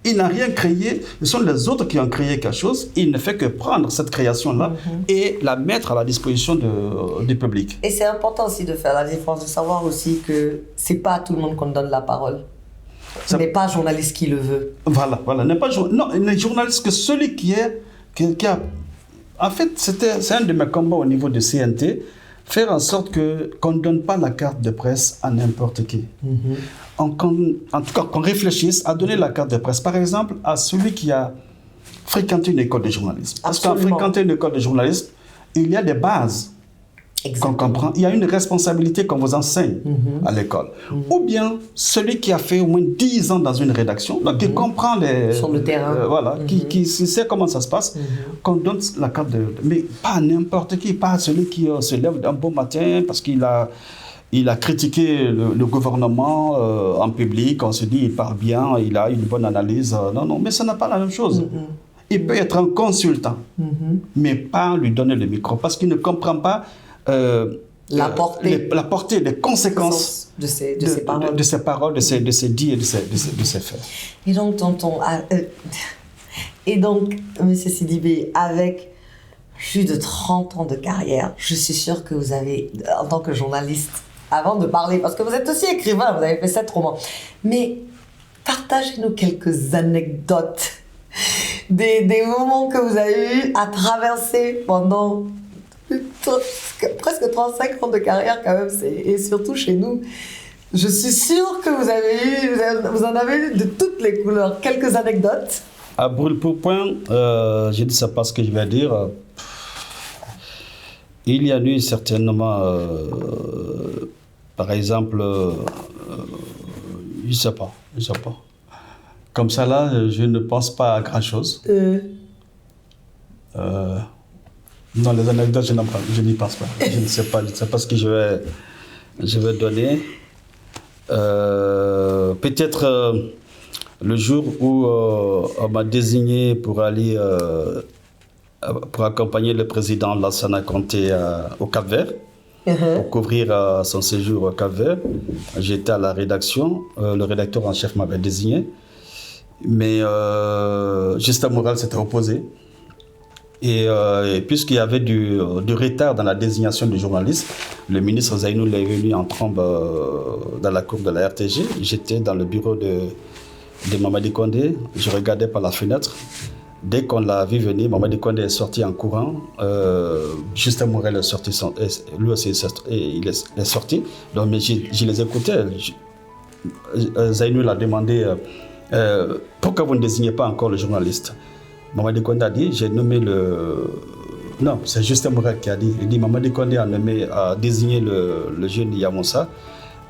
Il n'a rien créé, ce sont les autres qui ont créé quelque chose. Il ne fait que prendre cette création-là et la mettre à la disposition du public. Et c'est important aussi de faire la différence, de savoir aussi que ce n'est pas à tout le monde qu'on donne la parole. Ce n'est pas un journaliste qui le veut. Voilà. Non, il n'est journaliste que celui qui a... En fait, c'est un de mes combats au niveau de CNT, faire en sorte qu'on ne donne pas la carte de presse à n'importe qui. En tout cas, qu'on réfléchisse à donner la carte de presse, par exemple, à celui qui a fréquenté une école de journalisme. Parce qu'en fréquentant une école de journalisme, il y a des bases qu'on comprend. Il y a une responsabilité qu'on vous enseigne à l'école. Ou bien celui qui a fait au moins 10 ans dans une rédaction, donc qui comprend sur le terrain. Qui sait comment ça se passe, qu'on donne la carte de... Mais pas n'importe qui, pas celui qui se lève d'un beau matin parce qu'il a critiqué le gouvernement en public, on se dit il parle bien, il a une bonne analyse. Non, mais ça n'a pas la même chose. Il peut être un consultant, mais pas lui donner le micro, parce qu'il ne comprend pas la portée, les conséquences de ses paroles, de ses dits et de ses faits. Et donc, M. Sidibé, avec plus de 30 ans de carrière, je suis sûre que vous avez, en tant que journaliste, avant de parler, parce que vous êtes aussi écrivain, vous avez fait 7 romans, mais partagez-nous quelques anecdotes des moments que vous avez eu à traverser pendant presque 35 ans de carrière quand même, et surtout chez nous. Je suis sûre que vous en avez eu de toutes les couleurs. Quelques anecdotes? À brûle-pourpoint, je ne sais pas ce que je vais dire. Il y a eu certainement, par exemple, je ne sais pas. Comme ça là, je ne pense pas à grand-chose. Non, les anecdotes, je n'y pense pas. Je ne sais pas ce que je vais donner. Peut-être le jour où on m'a désigné pour aller pour accompagner le président Lansana Conté au Cap-Vert, pour couvrir son séjour au Cap-Vert. J'étais à la rédaction, le rédacteur en chef m'avait désigné, mais Justin Morel s'était opposé. Et puisqu'il y avait du retard dans la désignation du journaliste, le ministre Zainou est venu en trombe dans la cour de la RTG. J'étais dans le bureau de Mamadi Condé, je regardais par la fenêtre. Dès qu'on l'a vu venir, Mamadi Condé est sorti en courant. Justin Morel est sorti, lui aussi il est sorti. Donc, mais je les écoutais. Zainou l'a demandé pourquoi vous ne désignez pas encore le journaliste. Mamadi Condé a dit, j'ai nommé le... Non, c'est Justin Morel qui a dit. Il dit, Mamadi Condé a désigné le jeune Yamoussa,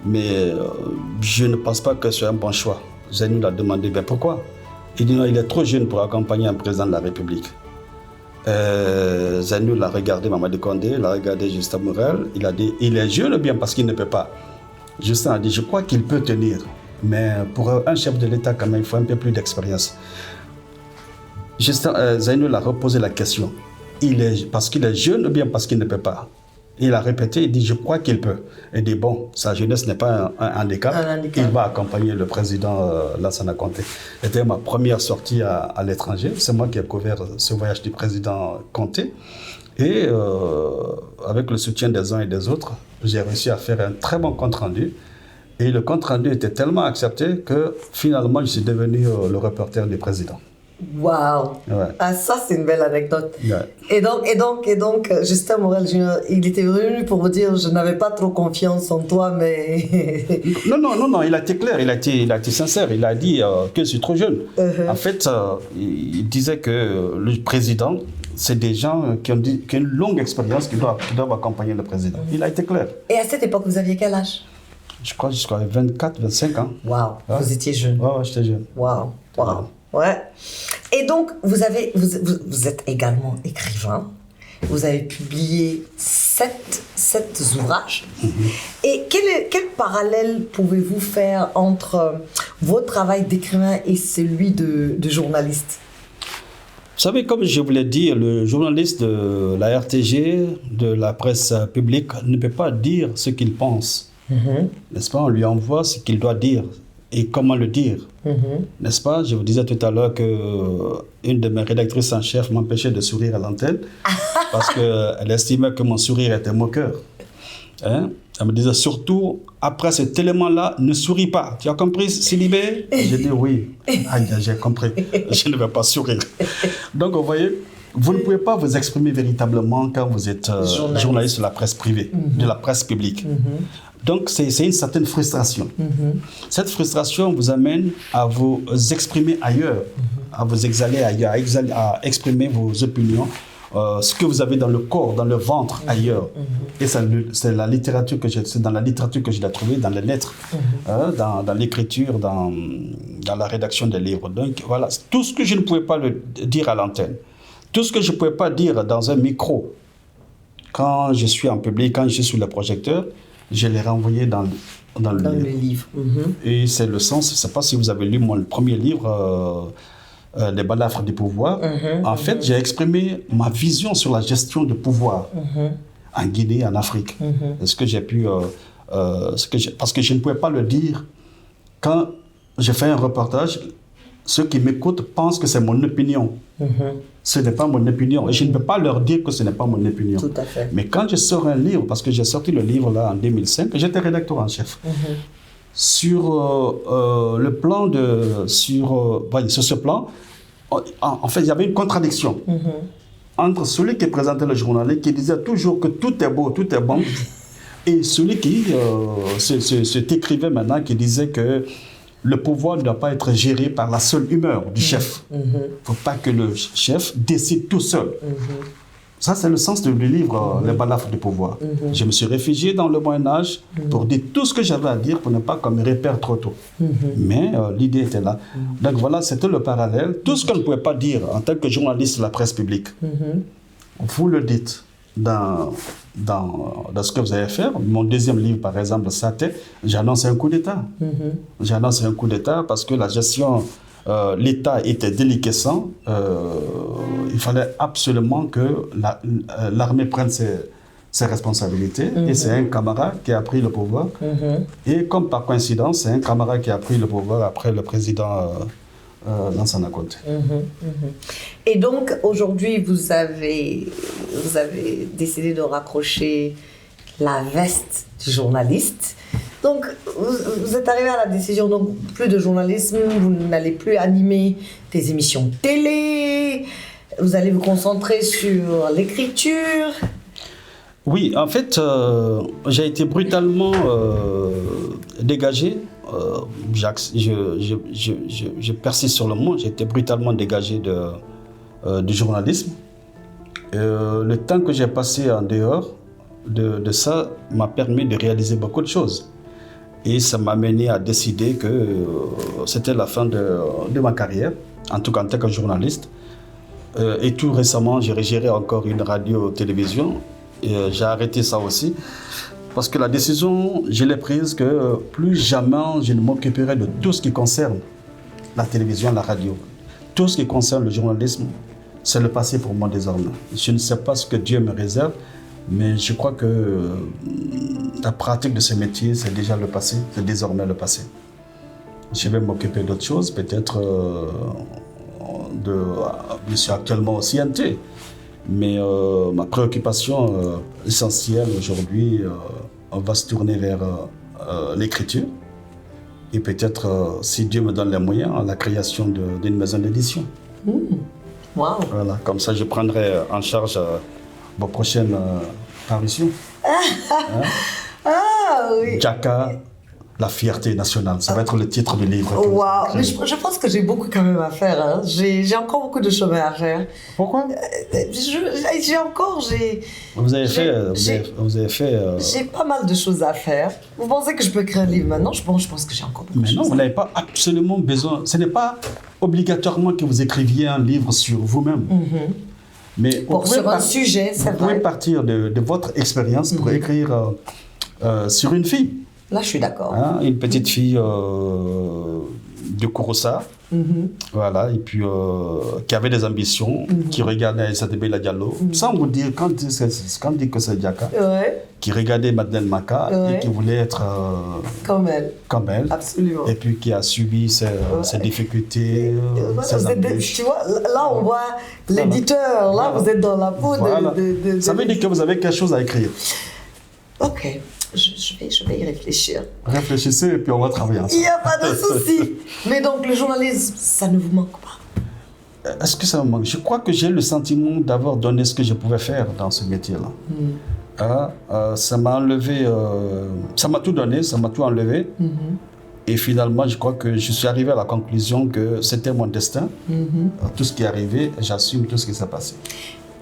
mais je ne pense pas que ce soit un bon choix. Zainou l'a demandé, ben pourquoi? Il dit, non, il est trop jeune pour accompagner un président de la République. Zanou l'a regardé, Mamadi Condé, l'a regardé Justin Morel. Il a dit, il est jeune bien parce qu'il ne peut pas. Justin a dit, je crois qu'il peut tenir. Mais pour un chef de l'État, quand même, il faut un peu plus d'expérience. Justin, Zanou l'a reposé la question. Parce qu'il est jeune ou bien parce qu'il ne peut pas? Il a répété, il dit, je crois qu'il peut. Il dit, bon, sa jeunesse n'est pas un handicap. Il va accompagner le président Lansana Conté. C'était ma première sortie à l'étranger. C'est moi qui ai couvert ce voyage du président Conté. Et avec le soutien des uns et des autres, j'ai réussi à faire un très bon compte-rendu. Et le compte-rendu était tellement accepté que finalement, je suis devenu le reporter du président. Waouh! Ouais. Ah, ça, c'est une belle anecdote. Ouais. Et donc, Justin Morel Jr., il était venu pour vous dire, je n'avais pas trop confiance en toi, mais... Non, il a été clair, il a été sincère. Il a dit que je suis trop jeune. En fait, il disait que le président, c'est des gens qui ont une longue expérience qui doivent accompagner le président. Il a été clair. Et à cette époque, vous aviez quel âge? Je crois jusqu'à 24, 25 ans. Waouh, vous étiez jeune. Ouais, j'étais jeune. Waouh. Ouais. Et donc, vous êtes également écrivain. Vous avez publié 7 ouvrages. Et quel parallèle pouvez-vous faire entre votre travail d'écrivain et celui de journaliste? Vous savez, comme je vous l'ai dit, le journaliste de la RTG, de la presse publique, ne peut pas dire ce qu'il pense. N'est-ce pas? On lui envoie ce qu'il doit dire. Et comment le dire, n'est-ce pas? Je vous disais tout à l'heure qu'une de mes rédactrices en chef m'empêchait de sourire à l'antenne parce qu'elle estimait que mon sourire était moqueur. Hein? Elle me disait surtout, après cet élément-là, ne souris pas. Tu as compris, Silibé? J'ai dit oui. J'ai compris. Je ne vais pas sourire. Donc, vous voyez, vous ne pouvez pas vous exprimer véritablement quand vous êtes journaliste de la presse privée, de la presse publique. Donc, c'est une certaine frustration. Cette frustration vous amène à vous exprimer ailleurs, à vous exhaler ailleurs, à exprimer vos opinions, ce que vous avez dans le corps, dans le ventre, ailleurs. Et c'est dans la littérature que je l'ai trouvé, dans les lettres, dans l'écriture, dans la rédaction des livres. Donc, voilà, tout ce que je ne pouvais pas le dire à l'antenne, tout ce que je ne pouvais pas dire dans un micro, quand je suis en public, quand je suis sous le projecteur, je l'ai renvoyé dans le livre. Et c'est le sens, je ne sais pas si vous avez lu mon premier livre, Les balafres du pouvoir. En fait, j'ai exprimé ma vision sur la gestion du pouvoir en Guinée, en Afrique. Est-ce que j'ai pu... parce que je ne pouvais pas le dire quand je fais un reportage. Ceux qui m'écoutent pensent que c'est mon opinion. Ce n'est pas mon opinion. Et je ne peux pas leur dire que ce n'est pas mon opinion. Tout à fait. Mais quand je sors un livre, parce que j'ai sorti le livre là en 2005, j'étais rédacteur en chef. Sur le plan sur ce plan, en fait, il y avait une contradiction entre celui qui présentait le journal et qui disait toujours que tout est beau, tout est bon, et celui qui cet écrivain maintenant qui disait que le pouvoir ne doit pas être géré par la seule humeur du chef. Il ne faut pas que le chef décide tout seul. Ça, c'est le sens du livre Les balafres du pouvoir. Je me suis réfugié dans le Moyen-Âge pour dire tout ce que j'avais à dire pour ne pas qu'on me répère trop tôt. Mais l'idée était là. Donc voilà, c'était le parallèle. Tout ce qu'on ne pouvait pas dire en tant que journaliste de la presse publique, vous le dites dans ce que vous allez faire. Mon deuxième livre, par exemple, j'annonce un coup d'État. J'annonce un coup d'État parce que la gestion, l'État était déliquescent. Il fallait absolument que l'armée prenne ses responsabilités. Et c'est un camarade qui a pris le pouvoir. Et comme par coïncidence, c'est un camarade qui a pris le pouvoir après le président Lansana Conté. Et donc, aujourd'hui, vous avez décidé de raccrocher la veste du journaliste. Donc, vous êtes arrivé à la décision, donc plus de journalisme, vous n'allez plus animer des émissions télé, vous allez vous concentrer sur l'écriture. Oui, en fait, j'ai été brutalement dégagé. Je persiste sur le mot, j'ai été brutalement dégagé du journalisme. Le temps que j'ai passé en dehors de ça m'a permis de réaliser beaucoup de choses. Et ça m'a mené à décider que c'était la fin de ma carrière, en tout cas en tant que journaliste. Et tout récemment, j'ai géré encore une radio-télévision. Et j'ai arrêté ça aussi. Parce que la décision, je l'ai prise que plus jamais je ne m'occuperai de tout ce qui concerne la télévision, la radio. Tout ce qui concerne le journalisme, c'est le passé pour moi désormais. Je ne sais pas ce que Dieu me réserve, mais je crois que la pratique de ce métier, c'est déjà le passé, c'est désormais le passé. Je vais m'occuper d'autres choses, peut-être je suis actuellement au CNT, mais ma préoccupation essentielle aujourd'hui, on va se tourner vers l'écriture et peut-être, si Dieu me donne les moyens, la création d'une maison d'édition. Wow. Voilà, comme ça je prendrai en charge vos prochaines parutions. Ah oui. Djaka, la fierté nationale, ça va être le titre du livre. Wow, mais je pense que j'ai beaucoup quand même à faire. Hein. J'ai encore beaucoup de chemin à faire. Pourquoi? Vous avez fait. J'ai pas mal de choses à faire. Vous pensez que je peux écrire un livre maintenant? Je pense que j'ai encore beaucoup de choses. Mais non, vous n'avez pas absolument besoin. Ce n'est pas obligatoirement que vous écriviez un livre sur vous-même. Mais sur un sujet, c'est vrai. Vous pouvez partir de votre expérience pour écrire sur une fille. Là, je suis d'accord. Hein, une petite fille de Kouroussa, voilà, et puis qui avait des ambitions, qui regardait Aïssata Bella Diallo, sans vous dire, quand on dit que c'est Djaka, qui regardait Madeleine Maka et qui voulait être comme elle. Absolument. Et puis qui a subi ses difficultés, ses embûches. Tu vois, là on voit l'éditeur, là vous êtes dans la peau de... Ça veut dire que vous avez quelque chose à écrire. Ok. Je vais y réfléchir. Réfléchissez et puis on va travailler ensemble. Il n'y a pas de souci. Mais donc, le journalisme, ça ne vous manque pas? Est-ce que ça me manque? Je crois que j'ai le sentiment d'avoir donné ce que je pouvais faire dans ce métier-là. Ça m'a enlevé, ça m'a tout donné, ça m'a tout enlevé. Et finalement, je crois que je suis arrivé à la conclusion que c'était mon destin. Tout ce qui est arrivé, j'assume tout ce qui s'est passé.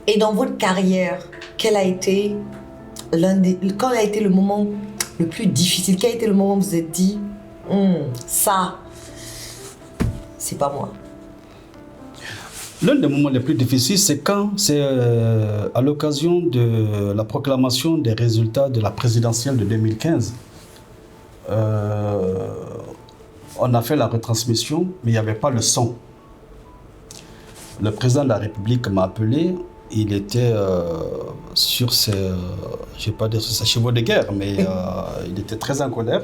Et dans votre carrière, quel a été quand a été le moment le plus difficile? Quel a été le moment où vous vous êtes dit ça, c'est pas moi? L'un des moments les plus difficiles, c'est quand c'est à l'occasion de la proclamation des résultats de la présidentielle de 2015. On a fait la retransmission, mais il n'y avait pas le son. Le président de la République m'a appelé. Il était sur ses, je vais pas dire sur ses chevaux de guerre, mais il était très en colère.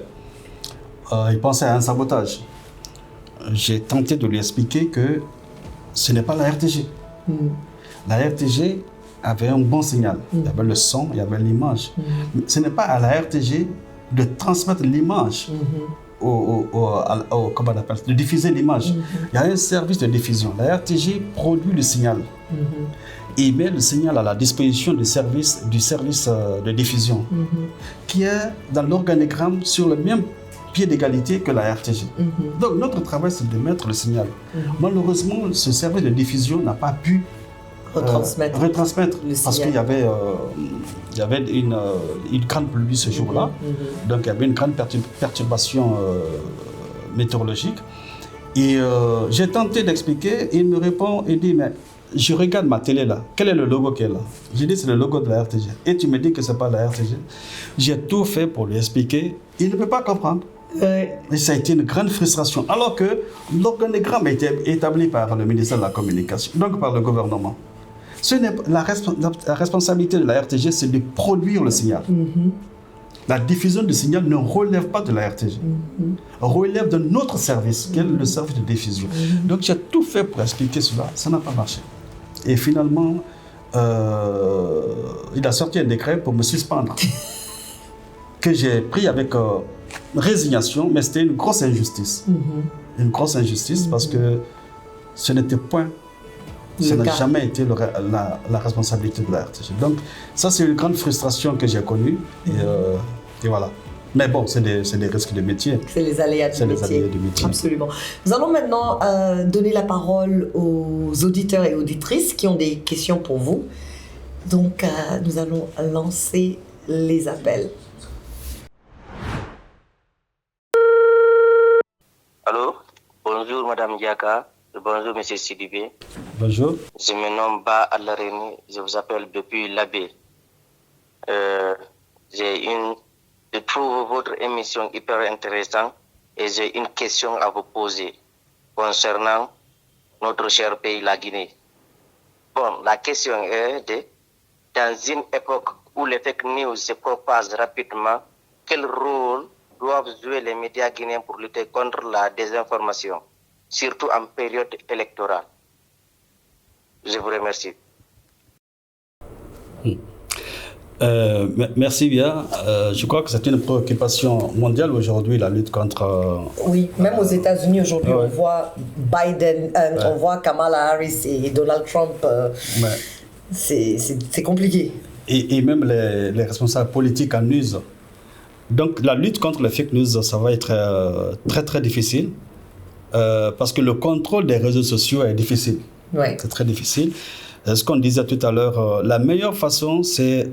Il pensait à un sabotage. J'ai tenté de lui expliquer que ce n'est pas la RTG. La RTG avait un bon signal. Il y avait le son, il y avait l'image. Ce n'est pas à la RTG de transmettre l'image, comment on appelle ça, de diffuser l'image. Il y a un service de diffusion. La RTG produit le signal. Et met le signal à la disposition du service de diffusion, qui est dans l'organigramme sur le même pied d'égalité que la RTG. Donc notre travail, c'est de mettre le signal. Malheureusement, ce service de diffusion n'a pas pu retransmettre parce qu'il y avait une grande pluie ce jour-là, donc il y avait une grande perturbation météorologique. Et j'ai tenté d'expliquer, il me répond, il dit, mais je regarde ma télé là, quel est le logo qui est là? J'ai dit, c'est le logo de la RTG. Et tu me dis que ce n'est pas la RTG. J'ai tout fait pour lui expliquer, il ne peut pas comprendre. Et ça a été une grande frustration, alors que l'organigramme a été établi par le ministère de la Communication, donc par le gouvernement. La responsabilité de la RTG, c'est de produire le signal. La diffusion du signal ne relève pas de la RTG, relève de notre service, qui est le service de diffusion. Donc j'ai tout fait pour expliquer cela, ça n'a pas marché. Et finalement, il a sorti un décret pour me suspendre, que j'ai pris avec résignation, mais c'était une grosse injustice. Une grosse injustice parce que ce n'était point, ça n'a jamais été la responsabilité de la RTG. Donc ça, c'est une grande frustration que j'ai connue. Et voilà. Mais bon, c'est des risques de métier. C'est les aléas du métier. Absolument. Nous allons maintenant donner la parole aux auditeurs et auditrices qui ont des questions pour vous. Donc, nous allons lancer les appels. Allô? Bonjour, Madame Djaka. Bonjour, monsieur Sidibé. Bonjour. Je me nomme Ba Alarini. Je vous appelle depuis l'Abbé. Je trouve votre émission hyper intéressante et j'ai une question à vous poser concernant notre cher pays, la Guinée. Bon, la question est dans une époque où les fake news se propagent rapidement, quel rôle doivent jouer les médias guinéens pour lutter contre la désinformation, surtout en période électorale? Je vous remercie. Merci bien. Je crois que c'est une préoccupation mondiale aujourd'hui, la lutte contre... Oui, même aux États-Unis aujourd'hui, ouais. on voit Biden, on voit Kamala Harris et Donald Trump. Ouais. C'est compliqué. Et même les responsables politiques en usent. Donc la lutte contre les fake news, ça va être très très difficile parce que le contrôle des réseaux sociaux est difficile. Ouais. C'est très difficile. Ce qu'on disait tout à l'heure, la meilleure façon, c'est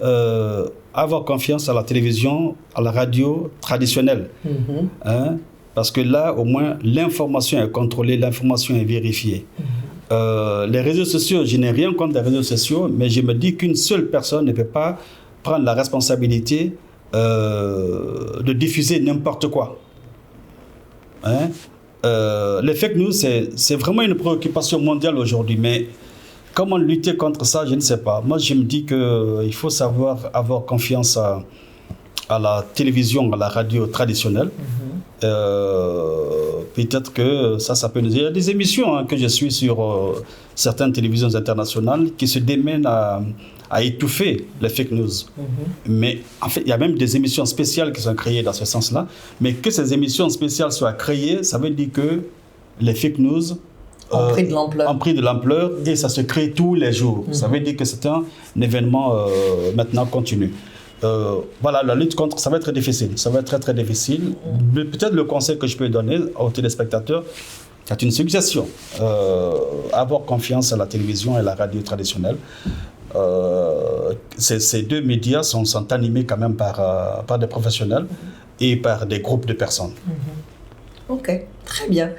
avoir confiance à la télévision, à la radio traditionnelle. Mm-hmm. Hein? Parce que là, au moins, l'information est contrôlée, l'information est vérifiée. Mm-hmm. Les réseaux sociaux, je n'ai rien contre les réseaux sociaux, mais je me dis qu'une seule personne ne peut pas prendre la responsabilité de diffuser n'importe quoi. Hein? Les fake news, c'est vraiment une préoccupation mondiale aujourd'hui, mais comment lutter contre ça, je ne sais pas. Moi, je me dis qu'il faut savoir avoir confiance à la télévision, à la radio traditionnelle. Mm-hmm. Peut-être que ça peut nous... Il y a des émissions que je suis sur certaines télévisions internationales qui se démènent à étouffer les fake news. Mm-hmm. Mais en fait, il y a même des émissions spéciales qui sont créées dans ce sens-là. Mais que ces émissions spéciales soient créées, ça veut dire que les fake news ont pris de l'ampleur et ça se crée tous les jours. Mm-hmm. Ça veut dire que c'est un événement maintenant continu. Voilà, la lutte contre, ça va être difficile. Ça va être très très difficile. Mais peut-être le conseil que je peux donner aux téléspectateurs, c'est une suggestion. Avoir confiance à la télévision et la radio traditionnelle. Ces deux médias sont animés quand même par des professionnels et par des groupes de personnes. Mm-hmm. Ok, très bien.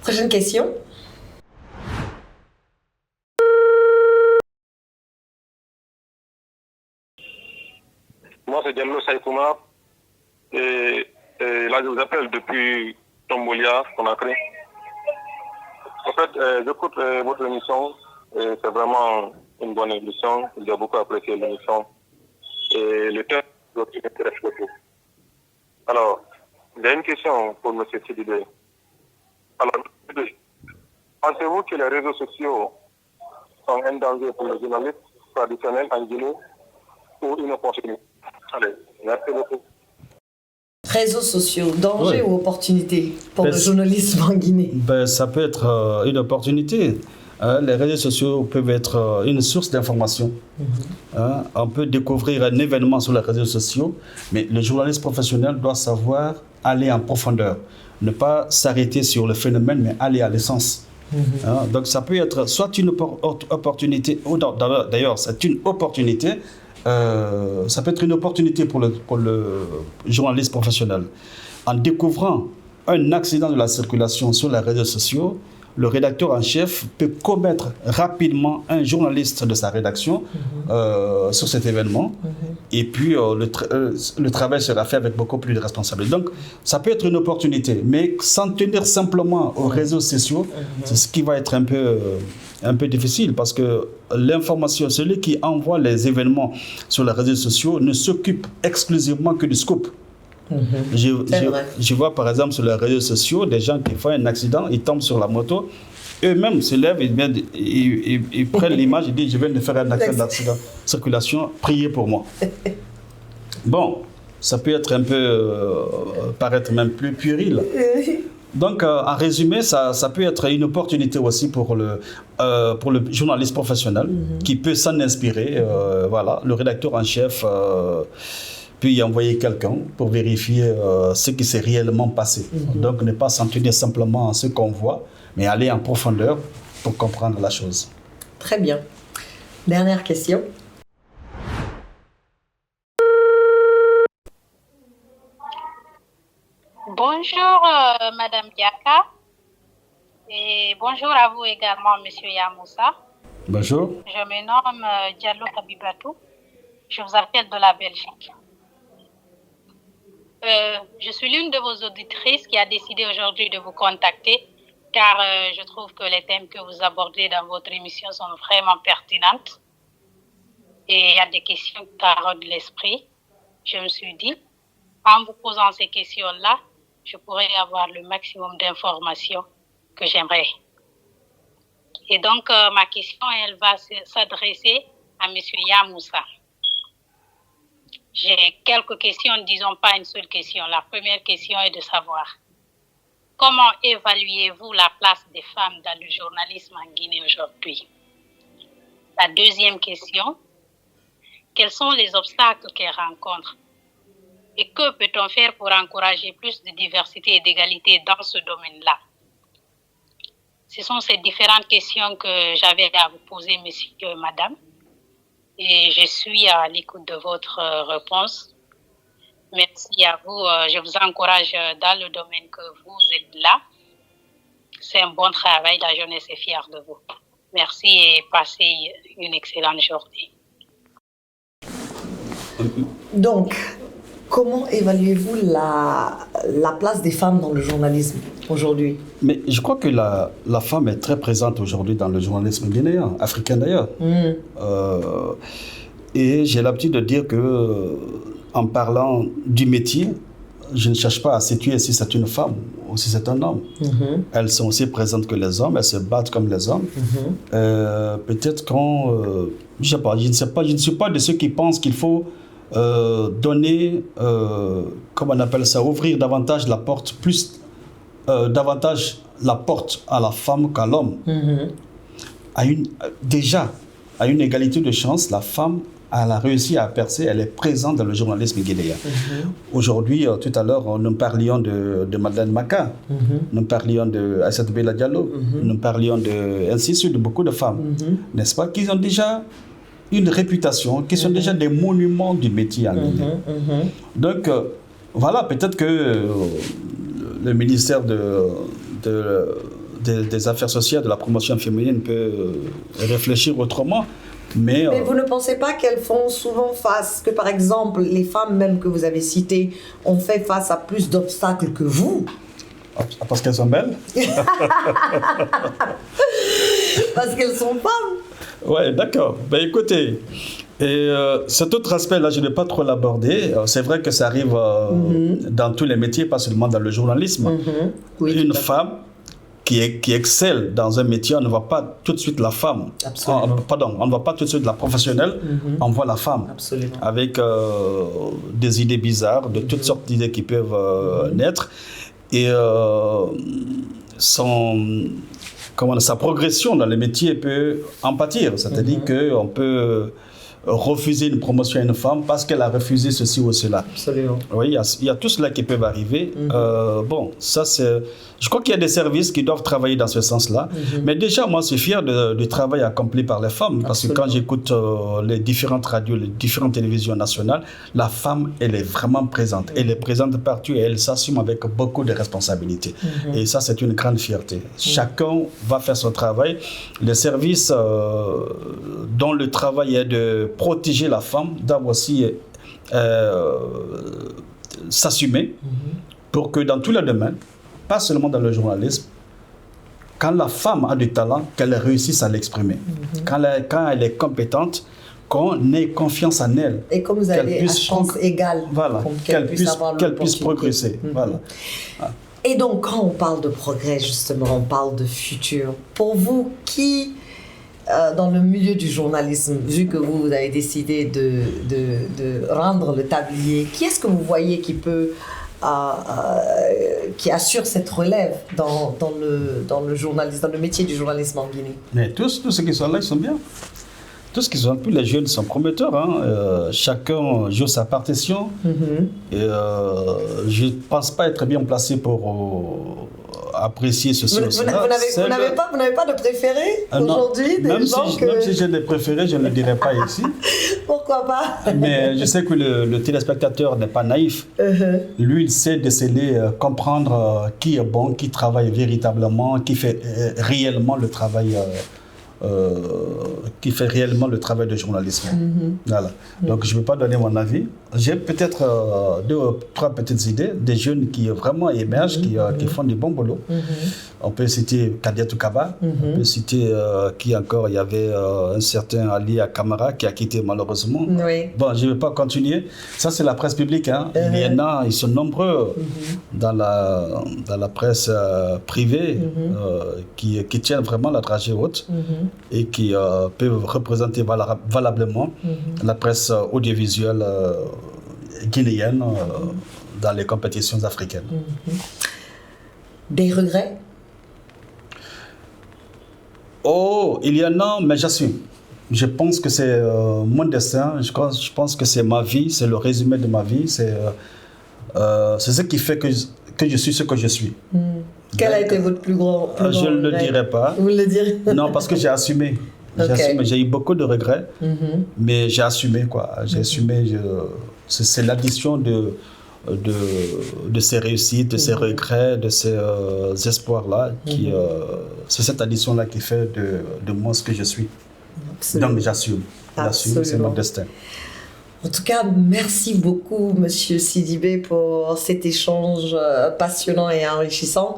Prochaine question. Moi, c'est Diallo Saïkouma. Et là, je vous appelle depuis Tombolia, Conakry. En fait, j'écoute votre émission. Et c'est vraiment une bonne émission. J'ai beaucoup apprécié l'émission. Et le thème m'intéresse beaucoup. Alors, j'ai une question pour M. Sidibé. Alors, pensez-vous que les réseaux sociaux sont un danger pour les journalistes traditionnels en Guinée ou une opportunité? Allez, merci beaucoup. Réseaux sociaux, danger ou opportunité pour le journalisme en Guinée? Ça peut être une opportunité. Les réseaux sociaux peuvent être une source d'information. Mm-hmm. On peut découvrir un événement sur les réseaux sociaux, mais le journaliste professionnel doit savoir aller en profondeur. Ne pas s'arrêter sur le phénomène, mais aller à l'essence. Mm-hmm. Donc ça peut être soit une opportunité, ou d'ailleurs c'est une opportunité, ça peut être une opportunité pour le journaliste professionnel. En découvrant un accident de la circulation sur les réseaux sociaux, le rédacteur en chef peut commettre rapidement un journaliste de sa rédaction sur cet événement. Et puis le travail sera fait avec beaucoup plus de responsabilité. Donc ça peut être une opportunité, mais s'en tenir simplement aux réseaux sociaux, c'est ce qui va être un peu difficile, parce que l'information, celui qui envoie les événements sur les réseaux sociaux ne s'occupe exclusivement que du scoop. Je vois par exemple sur les réseaux sociaux des gens qui font un accident, ils tombent sur la moto, eux-mêmes se lèvent, ils prennent l'image, ils disent je viens de faire un accident de circulation, priez pour moi. Bon, ça peut être un peu, paraître même plus puéril. Donc, en résumé, ça peut être une opportunité aussi pour le journaliste professionnel qui peut s'en inspirer. Voilà, le rédacteur en chef peut y envoyer quelqu'un pour vérifier ce qui s'est réellement passé. Donc, ne pas s'en tenir simplement à ce qu'on voit, mais aller en profondeur pour comprendre la chose. Très bien. Dernière question. Bonjour, Madame Diaka. Et bonjour à vous également, Monsieur Yamoussa. Bonjour. Je me nomme Diallo Habibatou. Je vous appelle de la Belgique. Je suis l'une de vos auditrices qui a décidé aujourd'hui de vous contacter car je trouve que les thèmes que vous abordez dans votre émission sont vraiment pertinentes. Et il y a des questions qui taraudent l'esprit. Je me suis dit, en vous posant ces questions-là, je pourrais avoir le maximum d'informations que j'aimerais. Et donc, ma question, elle va s'adresser à M. Yamoussa. J'ai quelques questions, disons pas une seule question. La première question est de savoir comment évaluez-vous la place des femmes dans le journalisme en Guinée aujourd'hui? La deuxième question, quels sont les obstacles qu'elles rencontrent? Et que peut-on faire pour encourager plus de diversité et d'égalité dans ce domaine-là? Ce sont ces différentes questions que j'avais à vous poser, messieurs et madame. Et je suis à l'écoute de votre réponse. Merci à vous. Je vous encourage dans le domaine que vous êtes là. C'est un bon travail. La jeunesse est fière de vous. Merci et passez une excellente journée. Donc, comment évaluez-vous la place des femmes dans le journalisme aujourd'hui? Mais je crois que la femme est très présente aujourd'hui dans le journalisme guinéen, africain d'ailleurs. Et j'ai l'habitude de dire que, en parlant du métier, je ne cherche pas à situer si c'est une femme ou si c'est un homme. Elles sont aussi présentes que les hommes, elles se battent comme les hommes. Peut-être qu'on... je ne suis pas de ceux qui pensent qu'il faut donner, comment on appelle ça, ouvrir davantage la porte, davantage la porte à la femme qu'à l'homme. Déjà, à une égalité de chance, la femme, elle a réussi à percer, elle est présente dans le journalisme guinéen. Aujourd'hui, tout à l'heure, nous parlions de Madeleine Maka, nous parlions de Aïssatou Bella Diallo, nous parlions ainsi de suite, de beaucoup de femmes, n'est-ce pas, qui ont déjà une réputation, qui sont déjà des monuments du métier en Guinée. Donc, voilà, peut-être que le ministère des Affaires sociales, de la promotion féminine peut réfléchir autrement. Mais vous ne pensez pas qu'elles font souvent face, que par exemple, les femmes même que vous avez citées ont fait face à plus d'obstacles que vous? Parce qu'elles sont belles? Parce qu'elles sont femmes? Oui, d'accord. Ben, écoutez, cet autre aspect-là, je ne vais pas trop l'aborder. C'est vrai que ça arrive dans tous les métiers, pas seulement dans le journalisme. Oui, une femme qui excelle dans un métier, on ne voit pas tout de suite la femme. On ne voit pas tout de suite la professionnelle, on voit la femme. Absolument. Avec des idées bizarres, de toutes sortes d'idées qui peuvent naître. Et sa progression dans le métier peut en pâtir. C'est-à-dire qu'on peut refuser une promotion à une femme parce qu'elle a refusé ceci ou cela. Absolument. Oui, il y a tout cela qui peut arriver. Bon, ça c'est... Je crois qu'il y a des services qui doivent travailler dans ce sens-là. Mais déjà, moi, je suis fier du travail accompli par les femmes. Parce que quand j'écoute les différentes radios, les différentes télévisions nationales, la femme, elle est vraiment présente. Elle est présente partout et elle s'assume avec beaucoup de responsabilités. Et ça, c'est une grande fierté. Chacun va faire son travail. Les services dont le travail est de protéger la femme doivent aussi s'assumer pour que dans tous les domaines, pas seulement dans le journalisme, quand la femme a du talent, qu'elle réussisse à l'exprimer. Quand elle est compétente, qu'on ait confiance en elle. Et comme vous avez à chance égale, voilà, qu'elle puisse progresser. Voilà. Et donc, quand on parle de progrès, justement, on parle de futur. Pour vous, qui, dans le milieu du journalisme, vu que vous avez décidé de rendre le tablier, qui est-ce que vous voyez qui peut... qui assure cette relève dans le journalisme, dans le métier du journalisme en Guinée? Mais tous ceux qui sont là, ils sont bien. Tous qui sont, tous les jeunes sont prometteurs. Chacun joue sa partition. Et je ne pense pas être bien placé pour apprécier ceci ou Vous cela. n'avez pas de préféré aujourd'hui? Même si j'ai des préférés, je ne le dirai pas ici. Pourquoi pas? Mais je sais que le téléspectateur n'est pas naïf. Lui, il sait déceler, comprendre qui est bon, qui travaille véritablement, qui fait réellement le travail. Qui fait réellement le travail de journalisme. Voilà. Donc, je ne vais pas donner mon avis. J'ai peut-être 2 ou 3 petites idées, des jeunes qui vraiment émergent, qui font du bon boulot. On peut citer Kadiatou Kaba, on peut citer qui encore, il y avait un certain Ali Akamara qui a quitté malheureusement. Bon, je ne vais pas continuer. Ça, c'est la presse publique. Hein. Il y en a, ils sont nombreux dans la presse privée qui tiennent vraiment la dragée haute et qui peuvent représenter valablement la presse audiovisuelle guinéenne dans les compétitions africaines. Des regrets? Oh, il y en a, mais j'assume. Je pense que c'est mon destin, je pense que c'est ma vie, c'est le résumé de ma vie, c'est ce qui fait que je suis ce que je suis. Quel a été votre plus grand je ne le dirai pas. Vous le direz? Non, parce que j'ai assumé. J'ai eu beaucoup de regrets, mais j'ai assumé, quoi. J'ai assumé. C'est l'addition de ces réussites, de ces regrets, de ces espoirs-là. C'est cette addition-là qui fait de moi ce que je suis. Donc j'assume. J'assume, c'est mon destin. En tout cas, merci beaucoup, Monsieur Sidibé, pour cet échange passionnant et enrichissant.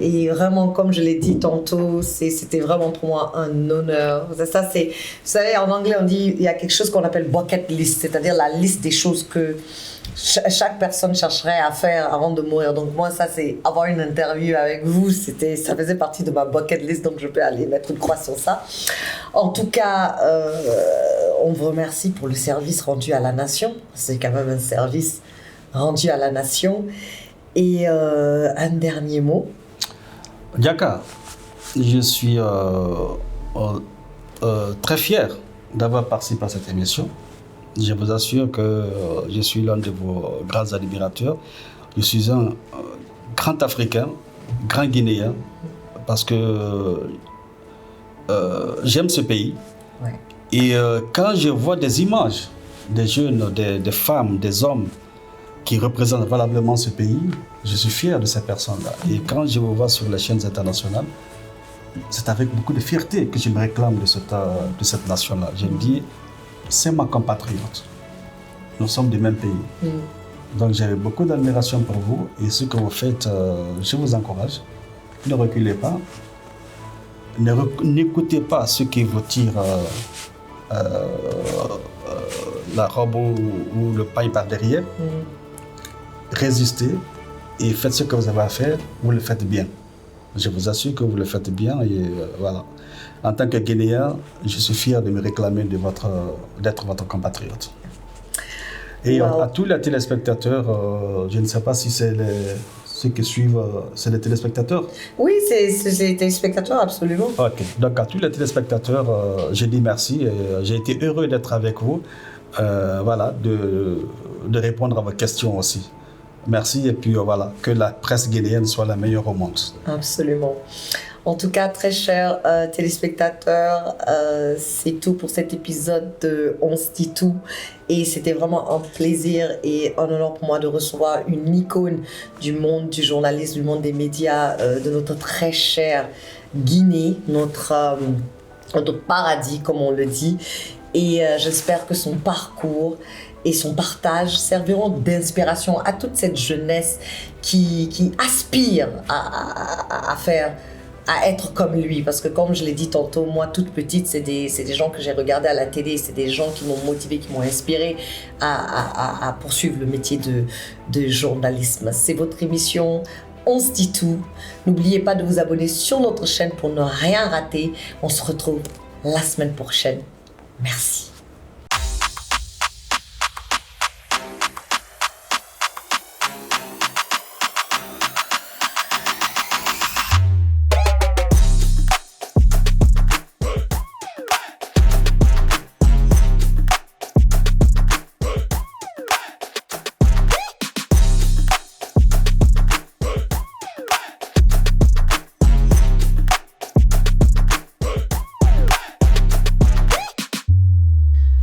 Et vraiment, comme je l'ai dit tantôt, c'était vraiment pour moi un honneur. Ça, vous savez, en anglais, on dit il y a quelque chose qu'on appelle bucket list, c'est-à-dire la liste des choses que chaque personne chercherait à faire avant de mourir. Donc moi, ça, c'est avoir une interview avec vous, ça faisait partie de ma bucket list, donc je peux aller mettre une croix sur ça. En tout cas, on vous remercie pour le service rendu à la nation. C'est quand même un service rendu à la nation. Et un dernier mot. Diaka, je suis très fier d'avoir participé à cette émission. Je vous assure que je suis l'un de vos grands admirateurs. Je suis un grand Africain, grand Guinéen, parce que j'aime ce pays. Ouais. Et quand je vois des images des jeunes, des femmes, des hommes qui représentent valablement ce pays, je suis fier de ces personnes-là. Et quand je vous vois sur les chaînes internationales, c'est avec beaucoup de fierté que je me réclame de cette nation-là. Je me dis, c'est ma compatriote. Nous sommes du même pays. Donc j'ai beaucoup d'admiration pour vous et ce que vous faites, je vous encourage. Ne reculez pas. N'écoutez pas ceux qui vous tirent la robe ou le paille par derrière. Résistez et faites ce que vous avez à faire, vous le faites bien. Je vous assure que vous le faites bien et voilà. En tant que Guinéen, je suis fier de me réclamer d'être votre compatriote. Et à tous les téléspectateurs, je ne sais pas si c'est ceux qui suivent, c'est les téléspectateurs? Oui, c'est les téléspectateurs, absolument. Ok, donc à tous les téléspectateurs, je dis merci. Et j'ai été heureux d'être avec vous, voilà, de répondre à vos questions aussi. Merci et puis voilà, que la presse guinéenne soit la meilleure au monde. Absolument. En tout cas, très chers téléspectateurs, c'est tout pour cet épisode de On se dit tout. Et c'était vraiment un plaisir et un honneur pour moi de recevoir une icône du monde du journalisme, du monde des médias, de notre très chère Guinée, notre paradis, comme on le dit. Et j'espère que son parcours et son partage serviront d'inspiration à toute cette jeunesse qui aspire à être comme lui. Parce que comme je l'ai dit tantôt, moi toute petite, c'est des gens que j'ai regardés à la télé, c'est des gens qui m'ont motivé, qui m'ont inspiré à poursuivre le métier de journalisme. C'est votre émission On se dit tout. N'oubliez pas de vous abonner sur notre chaîne pour ne rien rater. On se retrouve la semaine prochaine. Merci.